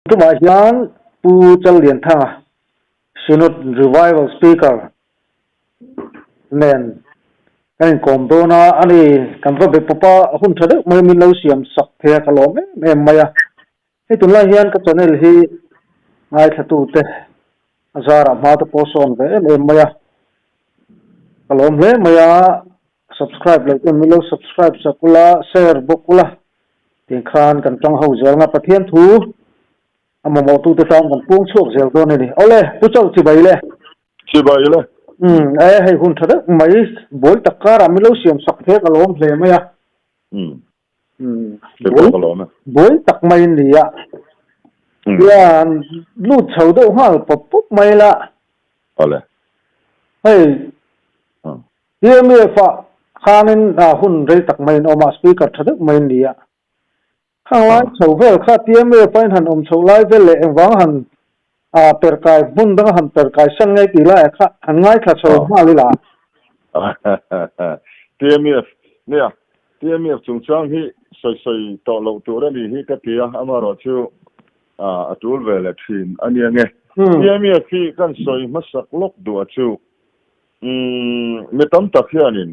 tu ma hian pu chal lian thanga sinut revival speaker nen kan kom do na ani kan va be papa hun thade mai min lo siam sak the ka lo me maya he tun la hian ka channel hi ngai thatu te azara ma to poson ve maya kalom le maya subscribe like min lo subscribe sakula share bokula tin khan kan tang ho zel nga pathian thu ama mo tu te tang kan pung chok zel do ni ole pu chau chi bai le ai hay hun thada mai bol takara milo siam sak the kalom hle maya bol tak mai ni ya ya lu chau do ha pop mai la ole hey ye me fa khanin hun rei tak mai no ma speaker thada mai ni ya khang lai chau vel kha tie me pain han chau lai vel le wang han per kai bun dang han per kai sang ngai ti la kha han ngai kha chau ma li la TMF chung chang hi soi to lo tu ra ni hi ka tia amaro chu atul vele thin ani nge TMF hi kan soi masak lok du chu metam takhianin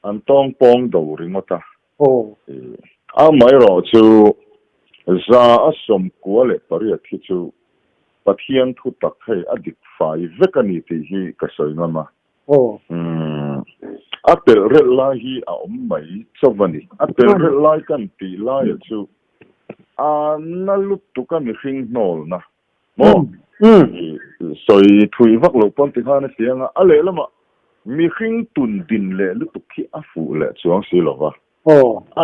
an tong pong do ringota a mai ro chu za asom kuale pari thi chu pathian thu tak hai adik fai vekani ti hi ka soi ngama apel red lai hi a mai chawani apel red lai kan ti lai chu a nalut tu kan hring nol na mo soi thui vak lo pon ti khana sianga ale lama mi hring tun din le lu tu khi afu le chuang si lo wa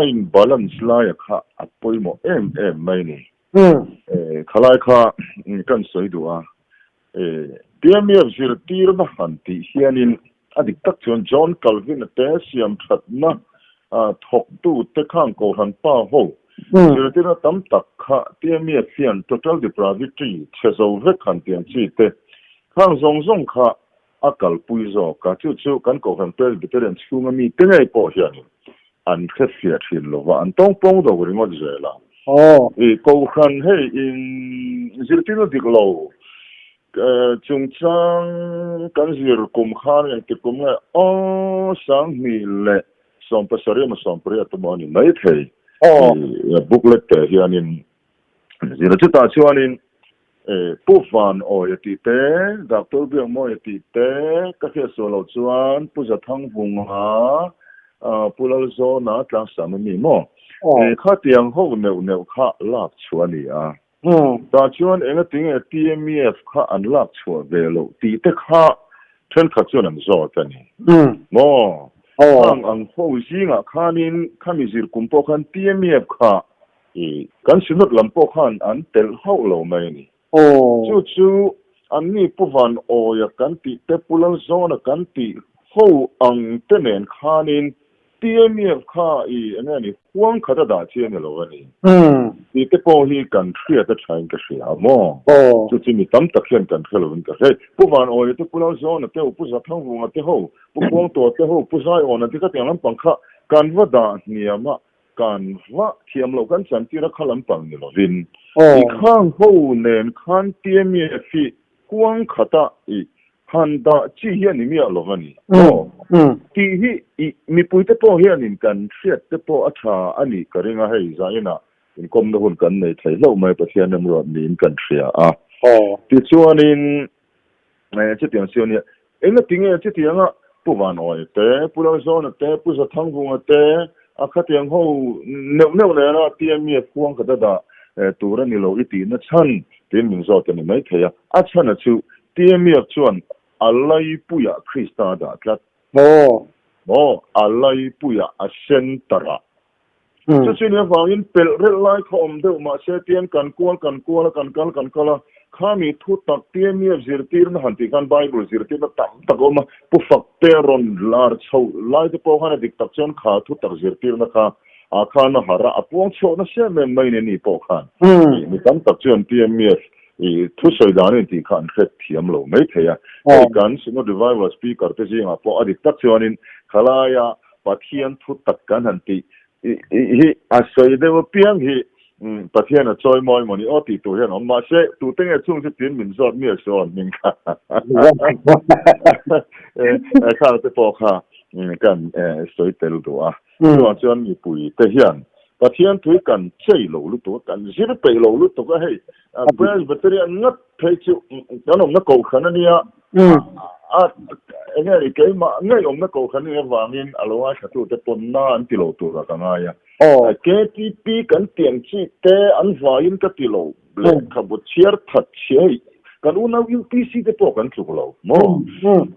ain balance lai kha apoi mo em mai ni khalai kha kan soi du a TMF zir tir na han ti hianin adik tak chuan John Calvin te siam that na thok tu te khang ko han pa ho zir tir na tam tak kha TMF fian total depravity chezo ve khan tian chi te khang zong kha akal pui zo ka chu kan ko han presbyterian chunga mi te ngai po hianin an khefia thin lo wa an tong pong do ringot zela ko khan hey in zir tir na dik lo chung chang kan zir kum khan yang ti kum ngai sang mi le som pasari ma som priya to mani nai thei booklet te hianin zir chu ta chuanin pu fan o yati te doctor bi mo yati te ka khe so lo chuan pu za thang vung ha pulal zo na tlang sam mi mo kha tiang ho neu kha lak chuani a ta chuan enga ting TMF kha unlock chua velo ti te kha then kha chuan an zo tani mo ang ho jinga khanin khami zir kumpo khan TMF kha kan sinut lampo khan an tel ho lo mai ni chu an ni puvan o ya kan ti te pulan zona kan ti ho ang tenen khanin TMF kha anga ni huang khata da chian lo ani ti te po hi kan thria ta thain ka sia mo chu chi mi tam tak hian kan khelo in ka he pu van o te pulau zone te pu za thang wunga te ho pu pong to te ho pu sai on ti ka tiang lam pang kha kan va da niama kan va thiam lo kan chan ti ra khalam pang ni lo vin i khang ho nen khan TMF fi huang khata handa chi hian ni mi lo ani ti hi mi pui te po hian in kan thriat te po atha ani karinga hei zaina in kom na hun kan nei thai lo mai pathian nam ro ni in kan thria ti chuanin che tiang sionia enga tinge che tianga pu van oi te pu lo zone te pu za thang vung te a kha tiang ho neu le na TMF kuang ka da tura ni lo iti na chan tin min zo te ni mai thaya a chan chu TMF chuan alai puya krista da tlat alai puya asentara so chine fangin pel rel lai khom de ma se tian kan kal kala khami thu tak TMF zirtir na hanti kan bible zirtir na tam takoma pu fakteron lar chau lai de po hana dik tak chon kha thu tak zirtir na kha a kha na hara apong cho na se men mai ne ni po khan mi tam tak chon TMF thu soi dan ni ti khan khet thiam lo mai theya kan sino revival speaker te jinga po adik tak chuanin khalaya pathian thu tak kan han ti hi asoi de piang hi pathian a choi moi moni o ti tu hian ma se tu teng e chung se tin min zot mi so min kha kha te po kha kan soi tel do a chuan mi pui te hian pathian thui kan chei lo lu to kan zir pe lo lu to ka hei presbyterian ngat thei chu kanom na ko khana nia ngai ke ma ngai om na ko khani wangin alowa thatu te pon na an ti lo tu ra ka nga ya KTP kan tiang chi te an vain ka ti lo ble khabu chiar that chei kan una UPC te po kan chu lo mo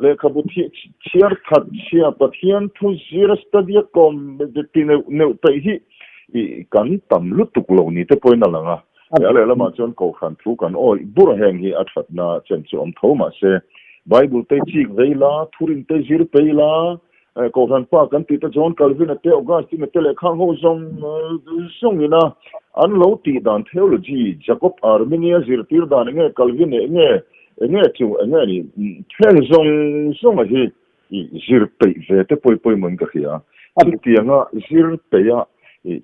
le khabu chiar that chia pathian thu zir stadia kom de tin ne pe hi kan tam lu tuk lo ni te point na langa ale ma chon ko khan thu kan oi bur heng hi athat na chen chu om tho ma se bible te chi veila thurin te zir peila ko khan pa kan ti te John Calvin te Augustine te le khang ho song ina an lo ti dan theology Jacob Armenia zir tir dan nge Calvin nge chu nge ni theng song hi zir pe ve te poi mon ka khia ti anga zir pe ya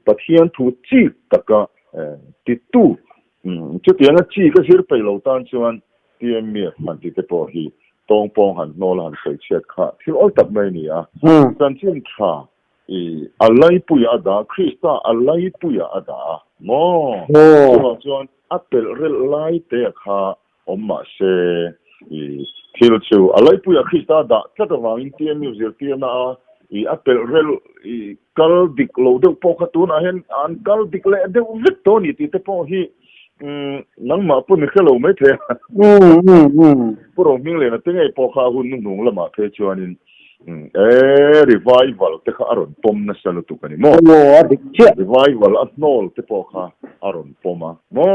pathian thu chi taka ti tu chu ti anga chi ka zir pe lo tan chuan ti mi man ti te po hi tong pong han no lan sei chet kha thil ol tak mai ni a kan chin tha alai pu ya da Krista alai pu ya da mo chuan apel rel lai te kha omma se thil chu alai pu ya Krista da tata wangin ti mi zir ti na apel rel kal dik lo de po kha tu na hen an kal dik le de vit to ni ti te po hi nang ma pu ni khelo mai the puro ming le na te ngai po kha hun nung la ma the chuanin revival te kha aron pom na salu tu kani mo revival at nol te po kha aron poma mo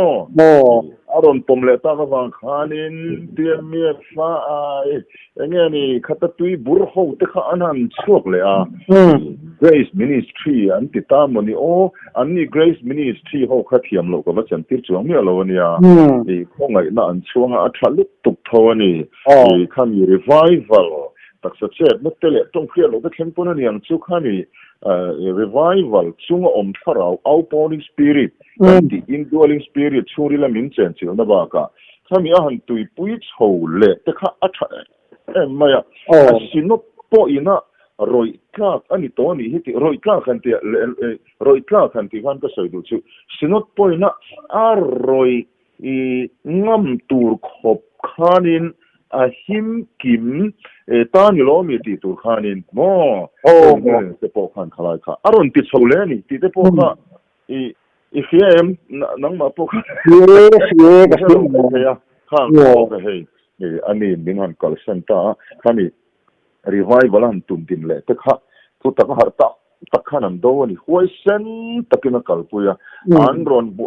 aron pom le ta wang khanin te mi fa ai nge ni khata tui bur ho te kha anan chok le a Grace Ministry an ti ta mo ni an ni Grace Ministry ho kha thiam lo ko ba chan tir chuang mi lo nia khongai na an chuanga a thalu tuk tho ni kham revival tak sa chet na tele tong khia lo ka thlen pon ani ang chu khani revival chung om tharau outpouring spirit the indwelling spirit churi la min chen chi na ba ka khami a han tui pui chho le te kha a tha maya sinop po ina roi klak ani to ni hiti roi klak han ti han ka soi du chu sinop po ina a roi ngam tur khop khanin a him kim ta ni lo mi ti tur khanin mo te po khan khalai kha aron ti chole ni ti te po kha ifem nang ma po kha ya khang ko he ani mingan kal santa khani revival an tum din le te kha tu ta har ta takhanan do ni huai sen takina kalpuya an ron bu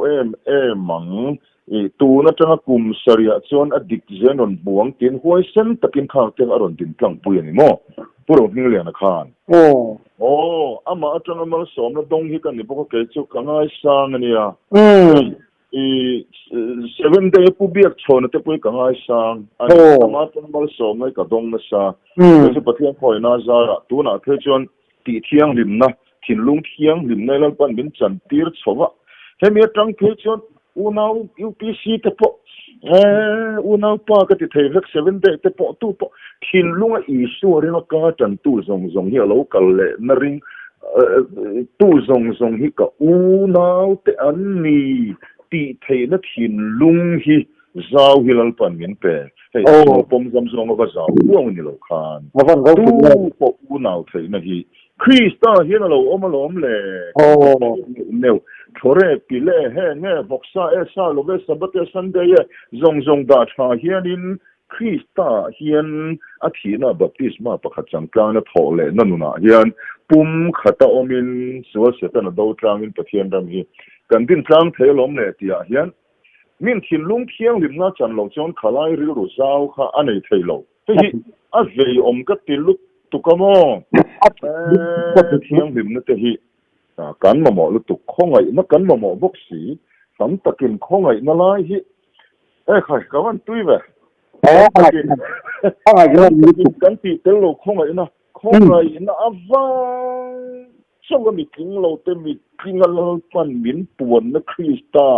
mang tu na tanga kum saria chon adik zenon buang tin huai sen takin khang teng aron din tlang puya ni mo puro hinglen na khan ama atanga mal som na dong hi kan ni boko ke chu kangai sang ania 7 day pu biak chona te pui kangai sang ani ama tanga mal som mai ka dong na sa chu pathian khoi na za tu na the chon ti thiang lim na thin lung thiang lim na lan pan bin chan tir chowa hemi atang the chon unau UPC te po unau pa ka ti thei vek 7 day te po tu po thin lunga I su ring ka chan tu zong hi lo kal le na ring tu zong hi ka unau te an ni ti thei na thin lung hi zau hi lal pan min pe hei pom zong ka zau buang ni lo khan tu po unau thei na hi Krista hian lo om le neu thore pile he nge boksa sa lo ve sabat sunday zong da tha hianin Krista hian athina baptisma pakhat changkang na thole nanuna hian pum khata omin so setan do trangin pathian ram hi kan din tlang thelom le tia hian min thin lung thiang lim na chan lo chon khalai ri ru zau kha anei thelo hi a vei om ka tilu tukamo thiang lim na te hi kan ma mo lu tu khongai na kan ma mo boxi sam takin khongai na lai hi khai các bạn tuy vậy ai cái cái gì tiếng lô không ấy nó vang trong cái tiếng lô tên mình kinh lô quan miền buồn nó Krista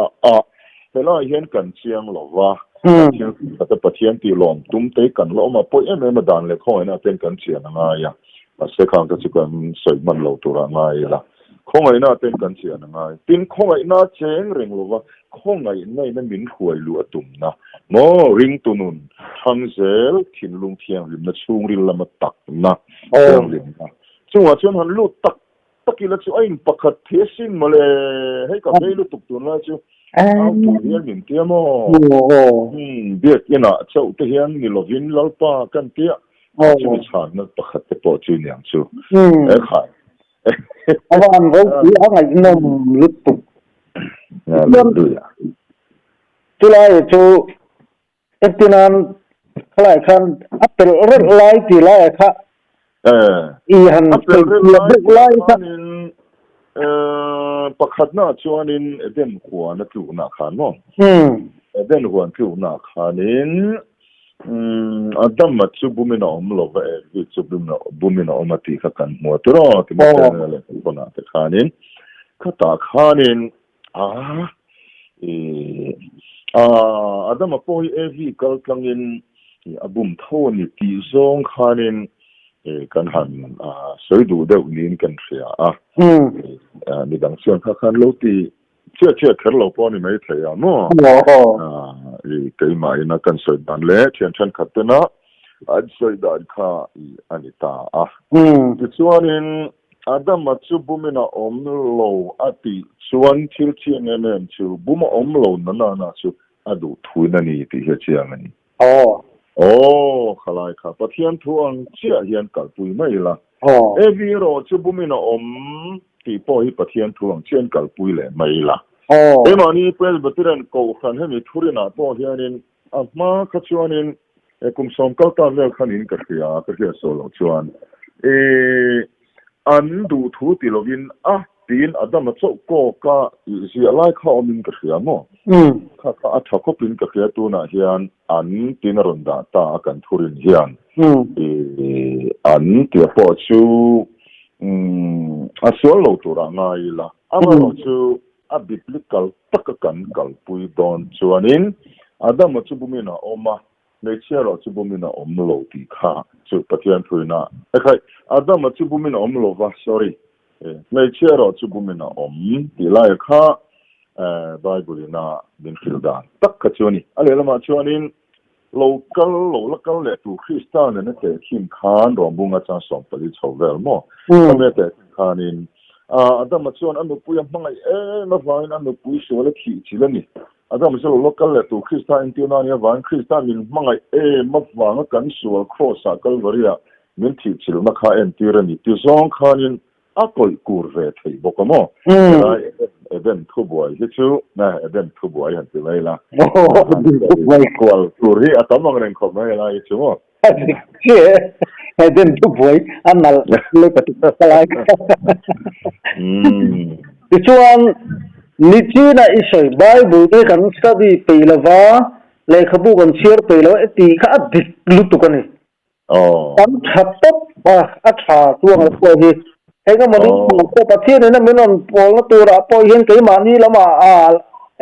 thế là hiện cần chiang lô và chiang cái bát chiang thì lòng tung tế cần lô mà bôi em mà đàn lệ không ấy nó tên cần chiang ngay à mà sẽ khang cái chuyện sợi mình lô tu ra ngay là không ấy nó tên cần chiang ngay tin không ấy nó chén rình lô và không ấy này nó miền khuấy lúa tung na nó ring tu nun thằng dễ thiên lung thiang rim nó chung rin làm tắc na thiang rim na chung à chung hắn lút tắc tắc kia là chú anh bạc khát thế xin mà lệ hay cả mấy lút tục tuần là chú áo tu hiền miền tiêm mò biết cái nào cháu tu hiền ni lovin lau pa căn tia chú chán nó bạc khát để bỏ chú nhàng chú ấy khai anh có chỉ ở ngày nông lút tục đúng à chú lại chú etinan kalai kan apel red light ti lai kha i han red light kha pakhat na chuanin eden huan na tu na khan mo eden huan tu na khanin adam ma chu bumina omlo va e chu bumina omati kha kan mo tro ti mo le kona te khanin khata khanin adam apoi evi kalklangin abum thoni ti zong khanin kan han soidu de unin kan thia ni dang sion kha khan lo ti che kher lo poni mai thia no ri kai mai na kan soi dan le chen chen khatna ad soi dan kha anita ti chuanin adam chu bumina omlo ati chuan thil chiang nen chu buma omlo na chu adu thuina ni ti he chiang ani khalai kha pathian thuang chia hian kalpui mai la evi ro chu bumina ti po hi pathian thuang chen kalpui le mai la emani presbyterian ko khan he mi thurina po hianin ma kha chuanin kum som kal ta vel khanin ka khia solo chuan an du thu ti lovin tin adam cho ko ka zi alai kha omin ka khia mo kha tha ko pin ka khia tu na hian an tin ronda ta kan thurin hian an ti po chu so lo tu ra ngai la ama lo chu a biblical tak kan kal pui don chuanin adam chu bumina oma Nechero chu bumina omlo ti kha chu pathian thuina khai adam chu bumina omlo va sorry Nechero chu bumina ti lai kha bible na din filda tak ka chuni ale lama chuanin local le tu Christian ne te kim khan ro bunga cha som pali chovel mo me te khanin adam chuan anu puyam mangai ma vain anu pui so le thi chilani adam so local le tu Christian tionania van Christian min mangai ma wanga kan sual cross a calvaria min thi chil na kha en tirani ti zong khanin akol kurve thei bokamo eben thu boy chu na eben thu boy han ti laila boy kol turi atamang ren khom na la chu mo eben thu boy anal le pati kalai chuan ni china isoi bible te kan study peilava le khabu kan share peilo ti kha dik lutu kan ni kan thapop tha tuang ko hi cái món को पक्षी ने ना मैंने बोला तो रापो हिन कई मानी लमा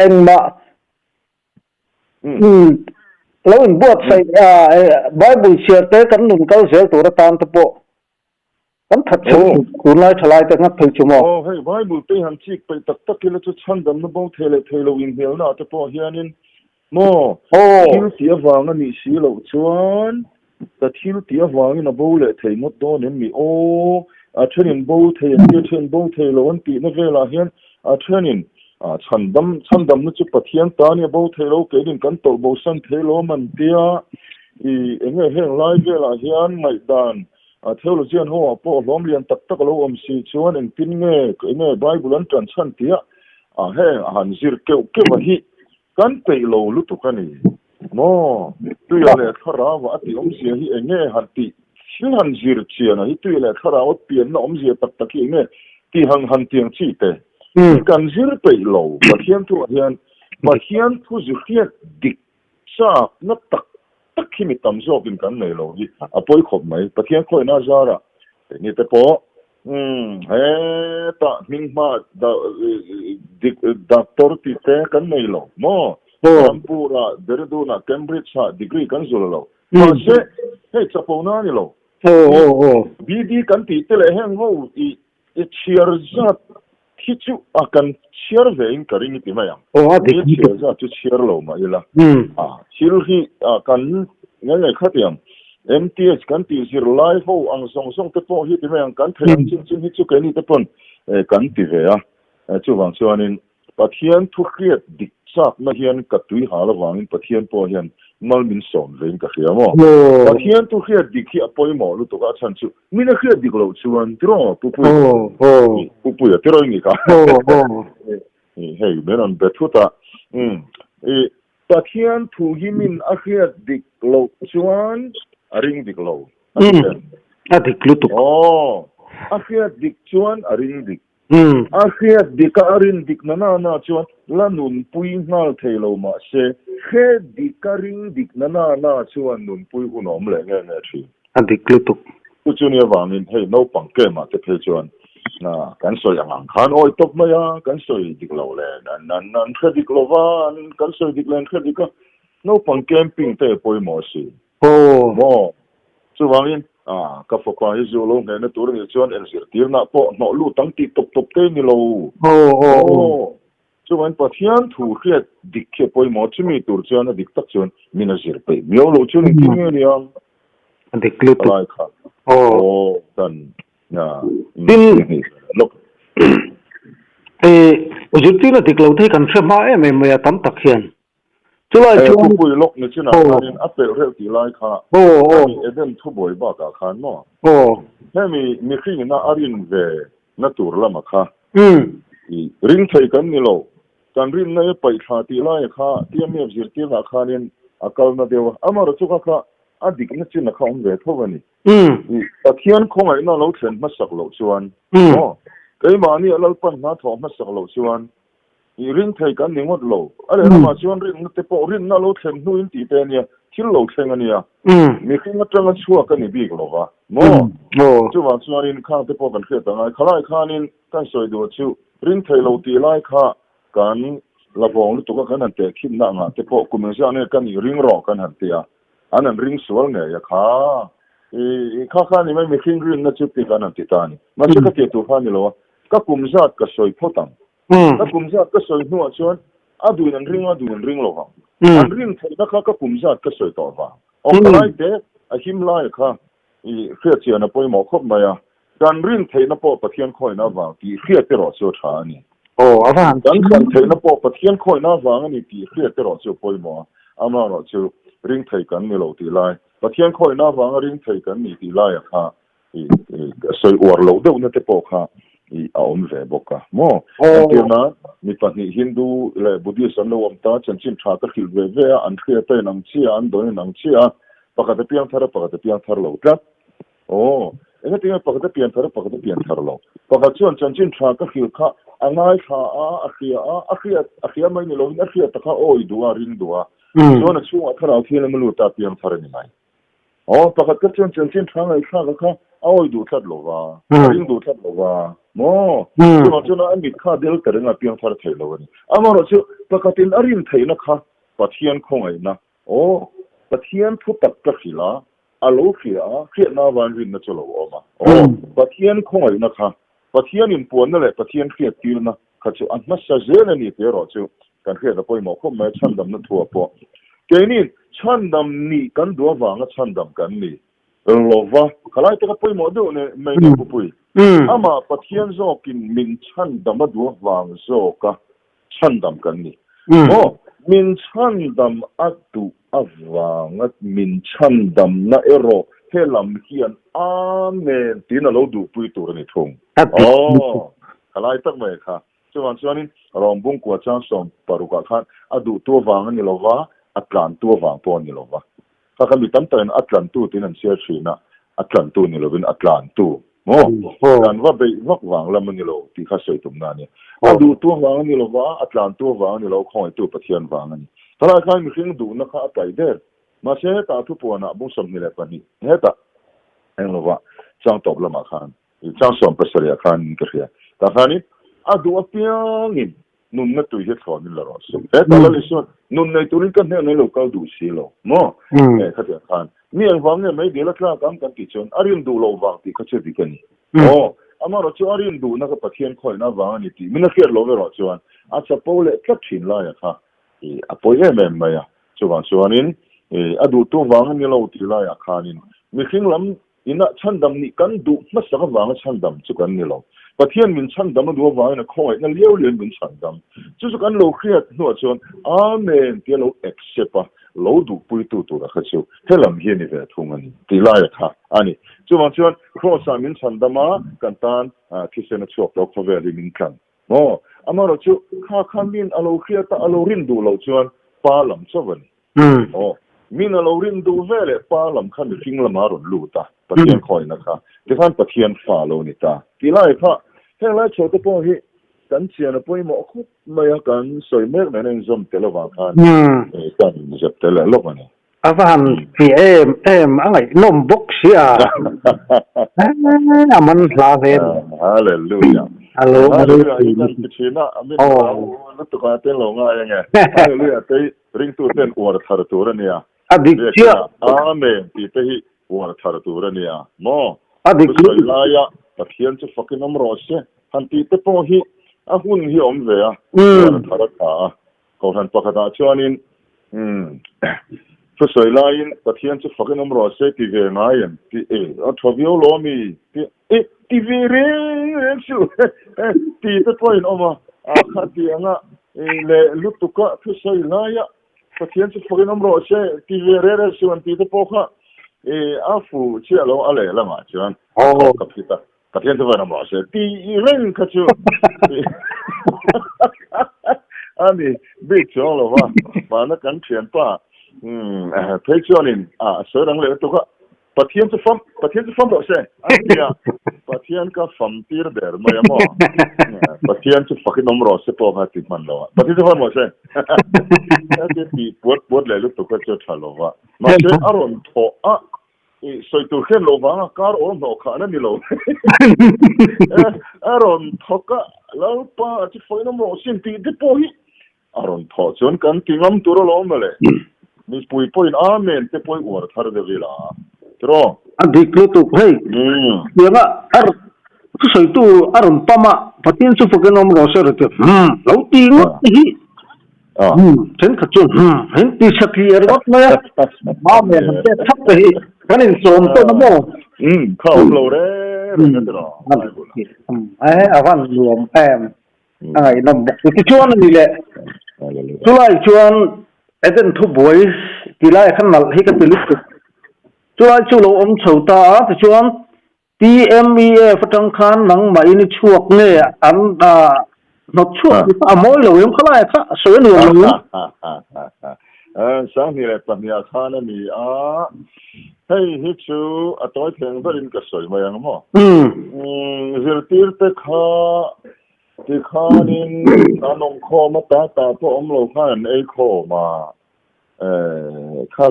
em mà lâu in buat sai Bible share te kan nun kal sel to ra tan to po kan that ku lai thalai te ngap thei chumo hey Bible te han chik pe tak tak le chu chan dam no bo thelo in hel na to po hianin mo thil tia wang ani si lo chuan ta thil tia wang na bo le thei ngot to nen mi training bo thei training bo thei lo an ti na vela hian training chan dam nu chu pathian ta ni bo thei lo ke din kan to bo san thei lo man tia enge heng lai vela hian mai dan theologian ho po lom lian tak tak lo si chuan en tin nge Bible an tran chan tia he han zir ke wa hi kan pe lo lu tu kan ni mo tu ya le khara wa ati si hi enge han ti han zir chiana hi tu le khara wa pian na si tak tak hi nge ti han tiang chi te kan zir pe lo pathian tu hian pathian thu zu hian dik sa na tak khi mi tam zo bin kan nei lo hi a poi khop mai pathian khoi na zara ni te po he ta ming ma da doctor ti te kan nei lo mo Rampura Deraduna Cambridge ha degree kan zo lo ma se he chapo na ni lo BD kan ti te le heng ho i cheer zat kichu akan cheer vein karing ti mayang ni cheer zat tu cheer lo ma ila silhi kan ngai khatiam MTS kan ti sir live ho ang song te po hi ti mayang kan thayang chin hi chu ke ni te pon kan ti ve a chu wang chuanin pathian thu kriat dik sak na hian ka tui hala wangin pathian po hian malmin som vein ka khiamo pathian tu khiat dik hi apoi mo lu to ka chan chu mina khiat dik lo chuan tro pupu ya tro ngi ka hey meron betuta pathian thu hi min a khiat dik lo chuan aring dik lo dik lu tu a khiat dik chuan aring dik akhiat dikarin dik na chuan lanun pui ngal thelo ma se khe dikaring dik na chuan nun pui unom le nge thi dik lutuk tu chunia wangin hei no pangke ma te phe chuan na kan soi ang khan oi top ma ya kan soi dik lo le nan khe dik lo wa kan soi dik len khe dik no pang camping te poi mo si mo chu wangin ka foka hi zo lo nge na tur ni chuan en sir tir na po no lu tang ti top te ni lo chu wan pathian thu khiat dik khe poi mo chumi tur chuan dik tak chuan mina sir pe mio lo chuan ki nge ni ang dik lu tu tan na tin lok ujut na dik lo thei kan khre ma em ya tam tak hian chulai chu pui lok ni china anin ape reu ti lai kha ni eden thu boi ba ka khan no hemi mi khing na arin ve na tur lama kha ring thai kan ni lo kan rin na pai tha ti lai kha tiam me zir ti na kha nin akal na dewa amar chu kha adik na china kha ve thawani pathian khongai na lo thlen ma sak lo chuan kai ma ni alal pan na tho ma sak lo chuan ring thai kan ni ngot lo ale ma chuan ring te po rin na lo thlen nu in ti te nia thil lo thlen ania mi khing atanga chua kan ni bi lo wa mo chu wa chuan in kha te po kan khe ta ngai khalai khanin kan soi do chu ring thai lo ti lai kha kan la bong lu tu ka kan te khin na nga te po ku me ja ne kan ni ring ro kan han tia anan ring sual nge ya kha kha ni mai mi khing rin na chu ti kan ti ta ni ma chu ka te tu kha ni lo ka kum zat ka soi photang ka kumza ka soi nu chuan adu nan ring lo ha an ring thai na ka kumza ka soi to wa lai te a him lai kha I khia chia na poi mo khop ma ya kan ring thai na po pathian khoi na wa ti khia te ro chu tha ni avan kan thai na po pathian khoi na wa ni ti khia te ro chu poi mo ama ro chu ring thai kan ni lo ti lai pathian khoi na wa ring thai kan ni ti lai kha soi war lo de na te po kha I aum ve boka mo tirna mi pani hindu le buddhist an lo amta chanchin tha ta khil ve an khia te nang chi an do nang chi a pakata piang thar lo tla ena tinga pakata piang thar lo pakata chuan chanchin tha ka khil kha angai kha akhia mai ni lo na khia ta kha oi duwa ring duwa so na chu a thara khil ma lu ta piang thar ni mai pakata chuan chanchin tha ngai kha oi du thar lo wa ring du thar lo wa mo chu na an mi kha del tar nga piang thar thai lo ni amaro chu pakatin arin thai na kha pathian khongai na pathian thu tak ka khila alo khia na wan rin na cholo oma pathian khongai na kha pathian in pon na le pathian khia tir na kha chu an ma sa zel ni te ro chu kan khia da poi mo khom ma chandam na thu po kenin chandam ni kan do wa nga chandam kan ni lova khalai ta poi mo do ne mai ne pui ama pathian zo kin min chandam do wang zo ka chandam kan ni min chandam atu awang at min chandam na ero helam hian amen tin lo du pui tur ni thung khalai tak mai kha chuanin rombung kwa chang som paruka khan adu to wang ni lova atlan to wang po ni lova ka mi tam tan atlan tu tin an sia thina atlan tu ni lovin atlan tu mo kan wa be wak wang lam ni lo ti kha sei tum na ni adu tu wang ni lo wa atlan tu wang ni lo khoi tu pathian wang ni ตลาดข้างมีเรื่องดูนะคะไปเด้อมาเชื่อตาทุกปวนะบุ้งสมนี่แหละปนี่เฮ้ตาเอ็งรู้ว่าจ้างตบละมาขันจ้างสมประเสริฐขันก็เสียแต่คราวนี้ดูว่าเพียงนินนุ่นนั่นตัวเฮ็ดสอนนี่ละรอสิเฮ้ตาละลิส่วนนุ่นในตัวนี้กันเนี่ยในโลกาดูสิโลมั้งเขาจะขันมีอันฟังเนี่ยไม่เดี๋ยวละครั้งกันกี่ชนอารินดูโลวังที่เขาเชื่อดีกันนี่อามาเราจะอารินดูนักปะเทียนคอยน่าวังนี่ที่มินักเขียนโลเวอร์จวนอาจจะพูดเลยแค่ชินละอย่างค่ะปอยแม่ไม่อะจวนนี้ดูตัววังนี่เราตีละอย่างค่ะนี่มีสิ่งล้ำอินะฉันดำนี่กันดูไม่สักวังฉันดำจุกันนี่เราปะเทียนมินฉันดำมันดูวังนี่คอยนั่นเลี้ยวเลี้ยมินฉันดำจุกันเราเครียดหัวจวนอาเมนที่เราเอ็กเซปะเราดูปุยตัวละเขาเชื่อเท่าลำเฮียนี่เป็นทุ่งนี่ตีละอย่างค่ะอันนี้จวนครอสามินฉันดำมากันตานที่เซนชอบเราพอเวลิมินกันอามาเราจะข้ามินเราเครียดเรารินดูเราจวนปาลำชวันมินเรารินดูเวลปาลำขันฟิงละมารุนลูตาปะเทียนคอยนะคะที่ขันปะเทียนฟ้าเรานี่ตาตีไล่พระเท่าไรโชว์ตัวพอฮีกันเชียนพอยหมอคุไม่อยากกันสวยเมื่อนั้นจมเตลวางขันกันจับเตลลกมันอาฟันพี่อะไรนมบกเสียมันลาเวนฮาเลลูยาฮัลโหลมาดูสิชินะไม่รู้นั่นตัวการเต้นหลงอะไรยังไงฮาเลลูยาเต้ริงตัวเต้นอวดทาร์ตัวเนี่ยอดีตเชื่ออาเมนที่เต้อวดทาร์ตัวเนี่ยโมอดีตสวยลายะตะเคียนจะฟักน้ำร้อนเสียฮันตีเต้พอฮีอาหุ่นฮีอมเวียอวดทาร์ตาเขาหันปากตาชวนินสวยลายตะเคียนจะฟักน้ำร้อนเสียที่เวงายนที่ทวิโอโลมีที่เวเรงชูที่เต้พออินออกมาขัดที่อ่ะเลลุตุกะสวยลายะตะเคียนจะฟักน้ำร้อนเสียที่เวเรงชวนที่เต้พอค่ะอาฟูเชื่อเราอะไรละมาชวนกับที่ตาตะเคียนจะฟักน้ำร้อนเสียที่เร่งขัดชูอันนี้บิ๊กจ้องเราว่ามานักการเขียนป้าเพจชวนินเสือดังเลยตุกะปะเทียนจะฟังเราเสียอันนี้ปะเทียนก็ฟังตีระเบิดไม่ยอมปะเทียนจะฟักน้ำร้อนเสียพอมาติดมันเราปะเทียนจะฟังเราเสียแล้วจะตีปวดเลยลูกตุกะจะทะเลาะว่ามาเชื่ออารมณ์ท้อสวยตัวเขียนเราว่าการอารมณ์เราขานั่นนี่เราอารมณ์ท้อกะแล้วป้าจะฟักน้ำร้อนเสียตีเด็กพอฮีอารมณ์ท้อจนกันกินน้ำตัวเราไม่เลยมีปุยปุยอาเมนเตปุยอวดทาร์เดวิลาตรออดีตลูกเฮ้ยเดี๋ยวว่าสวยตัวอารมณ์ป้ามาปะเทียนสุฟกันน้ำร้อนเสียเลยเราตีงที่ฉันขจรเห็นตีสักทีรถเลยมาเมนเจ็บทับไปกันอินโซมตัวน้ำโมเข้าเราเร่นั่นตรออาวันรวมอะไรน้ำบกที่ชวนนี่แหละช่วยชวนไอ้เจ้าทุบบวยที่ไล่ขันนัลให้กันติลิสช่วยเราเฉาตาที่ชวน TMEA ฝรั่งคันหนังใหม่ในช่วงเนี่ยอันนดช่วงที่มอยเรายังเขาไล่ค่ะสวยหนุ่มเลยสังนี่แหละปัญญาข้านั่นนี่ให้ฮิตชูตัวเทียงตัวรินก็สวยมาอย่างมั้งเจอตีร์เตข้าที่ข้านินนมโคมาตาพวกเราข้าไอโคมาข้า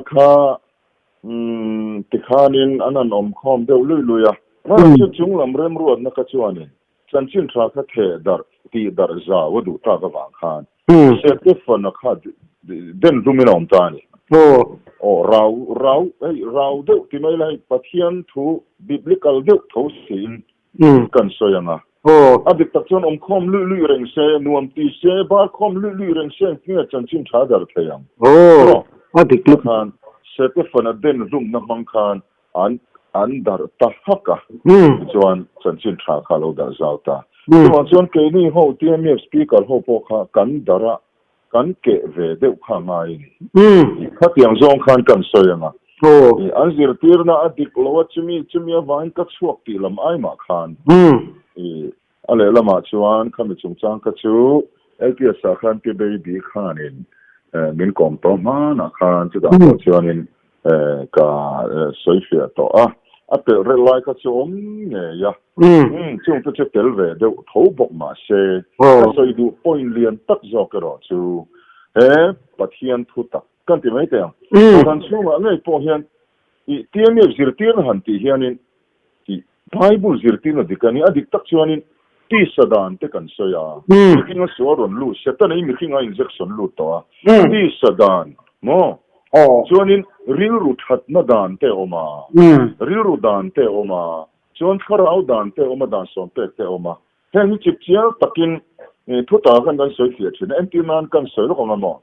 ที่ข้านินอันนั้นนมโคมเดือดลุยมาจุดจุงลำเริ่มรวดนักจวนนี่ฉันชินทราคเทดาร์ตีดาร์จาวดูตากบางขานเสด็จฟันนักเดินรูมินอมตานี่เราเดือดที่ไม่เลยปะเทียนทูบิบลิกลเดือดทูสินกันสวยงาอดีตตักจนคอมลุยเร่งเซนวมตีเซบาร์คอมลุยเร่งเซเนี่ยจันชินชาดาร์เทียมอดีตลูกขันเสด็จฟันเดินรูมนักบังขานอันดาร์ตาฮักะจวนจันชินชาคาโลดาซาตาจวนเกนี่เขาเตรียมสปีกเกอร์เขาพกกันดาระกันเกเวเดวข้างไงข้าเตียงจงขันกันสวยงาอันสิร์ตีร์น่าอดีตเราจะมีวันกัดช่วงตีลำไอมาขันอะไรละมาชวนข้ามีจงจังกัดชูที่สักขันที่เบบี้ขันมินกอมต่อมานะขันจุดนั้นชวนก็สวยเสียต่อแต่เรื่องไรก็ชมเนี่ยช่วงที่เตลเวเดี๋ยวทบกมาเช่สวยดูปอยเลียนตักจอกกระโดดชู ปัทยันทุตักกันที่ไม่เตียงกันช่วงนั้นไอ้พอเฮียนเตียงเนี่ยจิรตีนหันที่เฮียนินที่ไบเบิลจิรตีนดิกันนี่อดีตตักชวนินที่สดานเตกันสยามีขิงสวรรค์ลู่เสร็จตอนนี้มีขิงอินเจคชั่นลู่ตัวที่สดานมั้งชวนินริลรูทัดนาดานเตอมาริลรูดานเตอมาชวนขราวดานเตอมาดานสอนเตอมาแค่นี้จิบเจียวตักินทุตากันกันสวยเสียชินเอ็นตีมันกันสวยแล้วก็มาหมด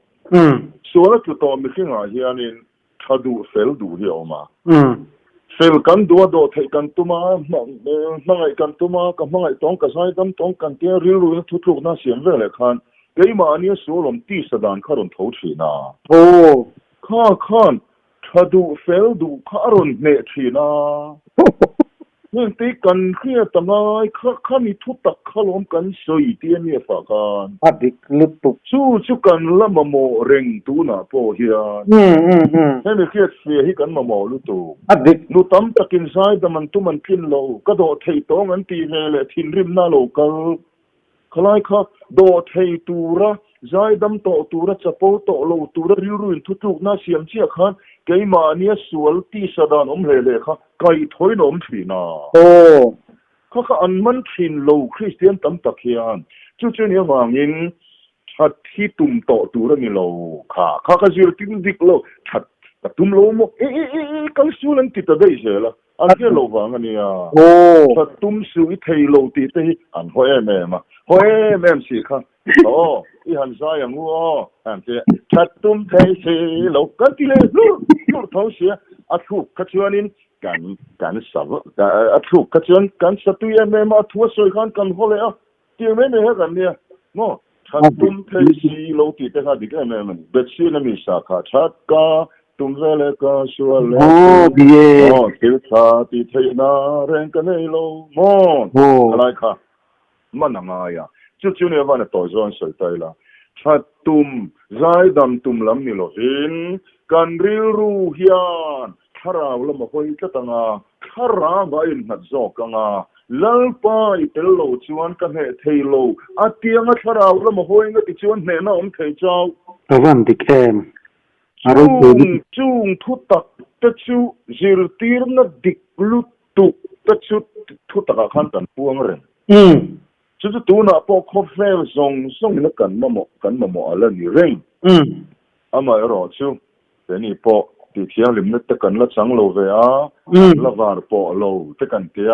ส่วนที่ตัวมีขิงเฮียนินถ้าดูเฟลดูเฮียออกมาเฟลกันดูว่าโดดให้กันตัวมามั่งไอ้กันตัวมากับมั่งไอ้ต้องกระไรต้องกันเตี้ยริ้วรู้ทุกๆน่าเสียงเรื่องเลยคันเกี่ยมาอันนี้ส่วนลมตีสดานข้ารุนเท่าทีน่ะโอ้ข้าถ้าดูเฟลดูข้ารุนเนทีน่ะเมื่อตีกันเครียดทำไมข้ามีทุกตักข้าล้มกันสวยเตี้ยเนี่ยฝากกันอดีตลึกตุกสู้กันละมาโมเร่งตัวน่ะพอเฮียให้ไม่เครียดเสียให้กันมาโมลุตุอดีตลุตั้มตะกินซ้ายแต่มันตุมันพินโลก็โดดเทตองอันตีเมลทินริมหน้าโลกันคล้ายค่ะโดดเทตัวระซ้ายดำโตตัวระจะโปโตโลตัวระริ้วรุ่นทุกๆน่าเสียมเชี่ยคันเกี่ยมาเนี่ยสวลตีสดานเลยค่ะไก่ถอยนมถีน่ะโอ้เขาอันมันทินโลคริสเตียนตั้มตะเคียนจู่ๆเนี่ยว่างินชัดที่ตุ่มโตตัวระมีโลค่ะเขาก็จะติ้งดิกโลชัดแต่ตุ่มโลโมกันสู้นั่นติดได้เสียละอันที่โลว่างันเนี่ยโอ้ชัดตุ่มสู้ไอ้เทโลติดได้อันห้อยแม่มาห้อยแม่สิค่ะโอ้อีหันซ้ายอย่างงูอันที่ชัดตุ่มเทสีโลกันที่เลยลูกท้องเสียอัดถูกขจรนินกันสับอัดถูกขจรกันสัตุยแม่มาทั่วสวยกันหัวเลยอ่ะเกี่ยวไม่เนี่ยกันเนี่ยโน่ชัดตุ่มเทสีโลติดได้ดิแกแม่มันเบ็ดซีนมีสาขาชัดกาตุ่มเวลกาชัวเลโอ้ดีโอ้ทิลชาติเทนาเร่งกันเลยโลโม่อะไรค่ะมันยังไงอ่ะจู่ๆเนี่ยวันนี้ตัวจวนสวยใจละชัดตุ่มใจดำตุ่มลำนี่โลหินกันริรูฮิยานขราวละมาคุยกันตั้งอ่ะขราวไอ้หนักจอกกันอ่ะลัลปายเตลโลชวนกันเหเทโลอาเตียงขราวละมาคุยกันติชวนเนน่าเทเจ้าตะวันติเอ็มจุงทุตักตะชูจิรตีร์นัดดิกลุตุตะชูทุตักขันตันพวงเรนจู่ๆตัวน่ะพอคอฟเฟ่ส่งนักกันมาหมออะไรนี่เร่งอามาอรอชูแต่นี่พอที่เที่ยงลิมนึกตะกันละจังโลเวียละวาร์พอโลตะกันเตีย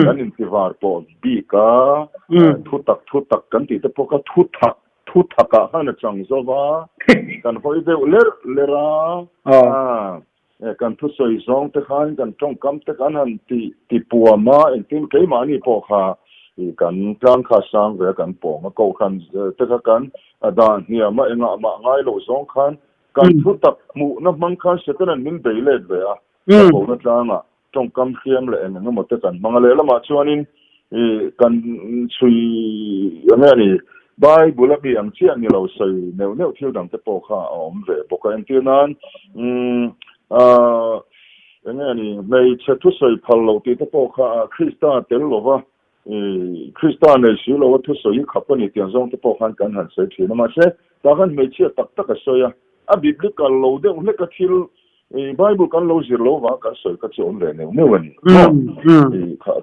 กันอินทิวาร์พอบีกาทุตักกันที่ตะพอก็ทุตักหันจังโซวากันพออีเดเลรากันทุสอยซองตะขันกันจ้องกำตะกันหันที่ปัวมาเอ็นที่เกี่ยมานี่พอค่ะกันกลางข้าสังเวกันปองก็คันตะกันดานเนี่ยมาเองมาง่ายโลซองคันกันทุตักหมู่น้ำมันคันเสร็จนั้นมินเบลเลดเลยอ่ะแต่ผมนั่นจ้างอ่ะจ้องกำเขียมเลยเองงั้นหมดตะกันบางอะไรแล้วมาชวนนินกันช่วยยังไงนี่บายบุลบีอังเชียนี่เราใส่แนวเที่ยวดังตะปอข้าอ๋อมเวปกตินั้นยังไงนี่ในเชิดทุสอยพัลโลตีตะปอข้าคริสตาเตลโลวะคริสตาในสิโลวะทุสอยขับปนิเตียงซองตะปอข้ากันหันเสียทีนะมาเช่ตากันไม่เชื่อตักก็สอยอ่ะบิบลิกันโลเดอุเล็กทิลบายบุกันโลจิโลวะกันสอยก็จะอุ่นเลยเนี่ยวันนี้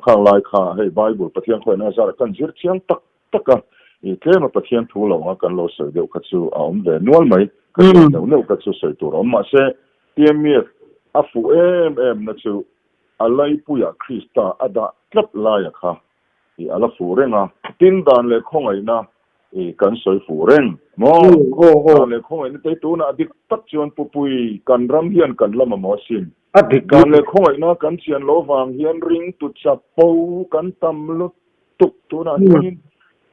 ข้างลายข้าให้บายบุปะเทียงคอยน่าจะกันจิรเชียงตักกันแค่มาปะเทียนทูหลงกันเราเสียเดียวกัดซูเอาเดินนวลไหมก็เดี๋ยวกัดซูเสียตัวเรามาเสียเตียมีอาฟูนะซูอะไรปุยคริสต์อาดาคลับลายค่ะอะไรฟูเร่งตินดานเล็กของไอ้นะกันสวยฟูเร่งมองดานเล็กของไอ้นี่แต่ตัวน่ะดิตัดชวนปุยกันรำเฮียนกันละมาหมอสินกันเล็กของไอ้นะกันเชียนโลฟางเฮียนริงตุจับปูกันตำลุตุกตัวน่ะนี่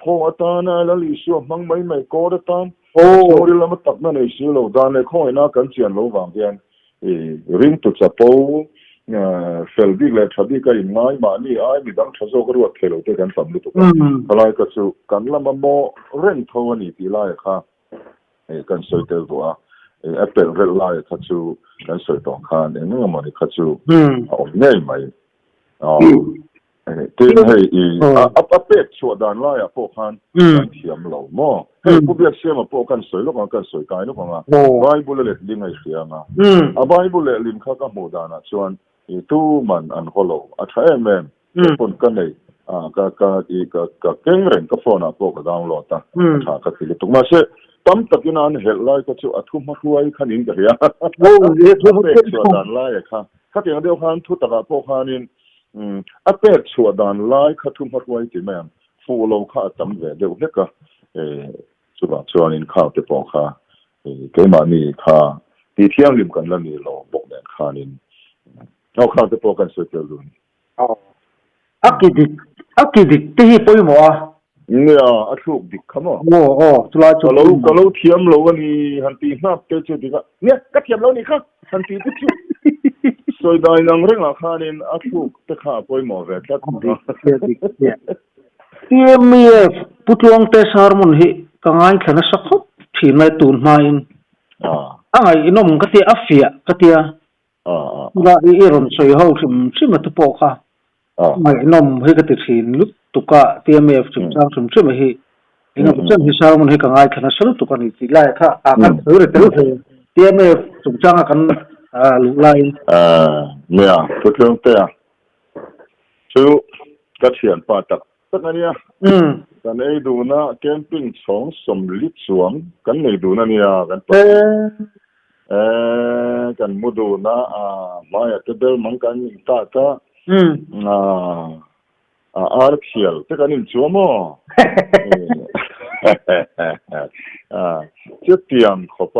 พอตาหน้าแล้วลิชัวมังไม่โกรธตามโอ้ยเรามาตักนั่นไอ้สิเราดานเลยข้อยน่ากันเชียนเราวางเพียนริมตุจับปูเฟลบิกเลยทัดดีกันง่ายมานี่ไอ้มีดังทัศน์ก็รู้ว่าเทโลเตกันสำลุตุกันอะไรก็สู้กันละมาโมเร่งทวนี่ตีไล่ค่ะกันสวยเตลตัวแอปเปิลเรดไล่คัดสู้กันสวยต่อคานนี่มันนี่คัดสู้เอาง่ายไหม tin hayเป็ดชัวดานไล่พวกhanเทียมเราหม้อให้ผู้เบียดเสียมาพวกกันสวยลูกกันสวยกายลูกอ่ะใบบุเล่ลิงไอเสียงอ่ะใบบุเล่ลิงข้าก็โมดานะชวนตู้มันอันโคโลใช่แม่คนกันเลยก็เก่งเร่งก็ฟอนพวกก็ดาวน์โหลดอ่ะถ้าก็ติดตุกมาเช่ตั้มตะกี้นั้นเห็นไล่ก็จะทุ่มมาคุยขันอินกันเลยโอ้ยทุ่มเป็ดชัวดานไล่ค่ะถ้าอย่างเดียวกันทุกตะพวกhanนี่เป็ดชัวดานไล่ข้าทุ่มมาคุยที่แม่ฟูโลข้าจำเวเดี๋ยวเล็กก็สุดาชวนอินข้าวเตปองข้าเกี่ยมานี่ข้าตีเที่ยงริมกันแล้วนี่เราบอกแดนข้านี่เอาข้าวเตปองกันสวยเกินลุ้นอักกิดิที่ป่วยหมอเนี่ยถูกดิครับมั้งโอ้ตุลาจุเราเทียมเราวันนี้ฮันตีนับเจ้าดีก็เนี่ยก็เทียมเรานี่ครับฮันตีทุกชุดสวยได้นังเรื่องอาคารนี่ถูกแต่ข้าป่วยหมอเวทแล้วที่มีพุทธวงศ์เตสาร์มุนฮิกังไงแค่นั้นสักทุกที่ไม่ตูนมาอินไงอินอมก็ที่อัฟฟิยก็ที่ละอีรอนสวยเขาชิมตุปอกค่ะไงอินอมให้ก็ที่ที่ลุกตุกะที่มีชิมจางชิมให้อินอมชิมฮิสาร์มุนฮิกังไงแค่นั้นสักตุกะนี่ที่ไล่ค่ะอาการเสือเตลุที่มีชิมจางกันลุไล่เนี่ยพุทธวงศ์เตะชูก็เขียนปาตักสักเนี่ยกันไอ้ดูนะแคมปิ้งสองสมลิดสวงกันไอ้ดูนะเนี่ยกันกันมุดูนะมาอยากจะเดินมังกันตาตาอาร์เคียลแต่กันนี่ชัวมั้งจะเตรียมขบ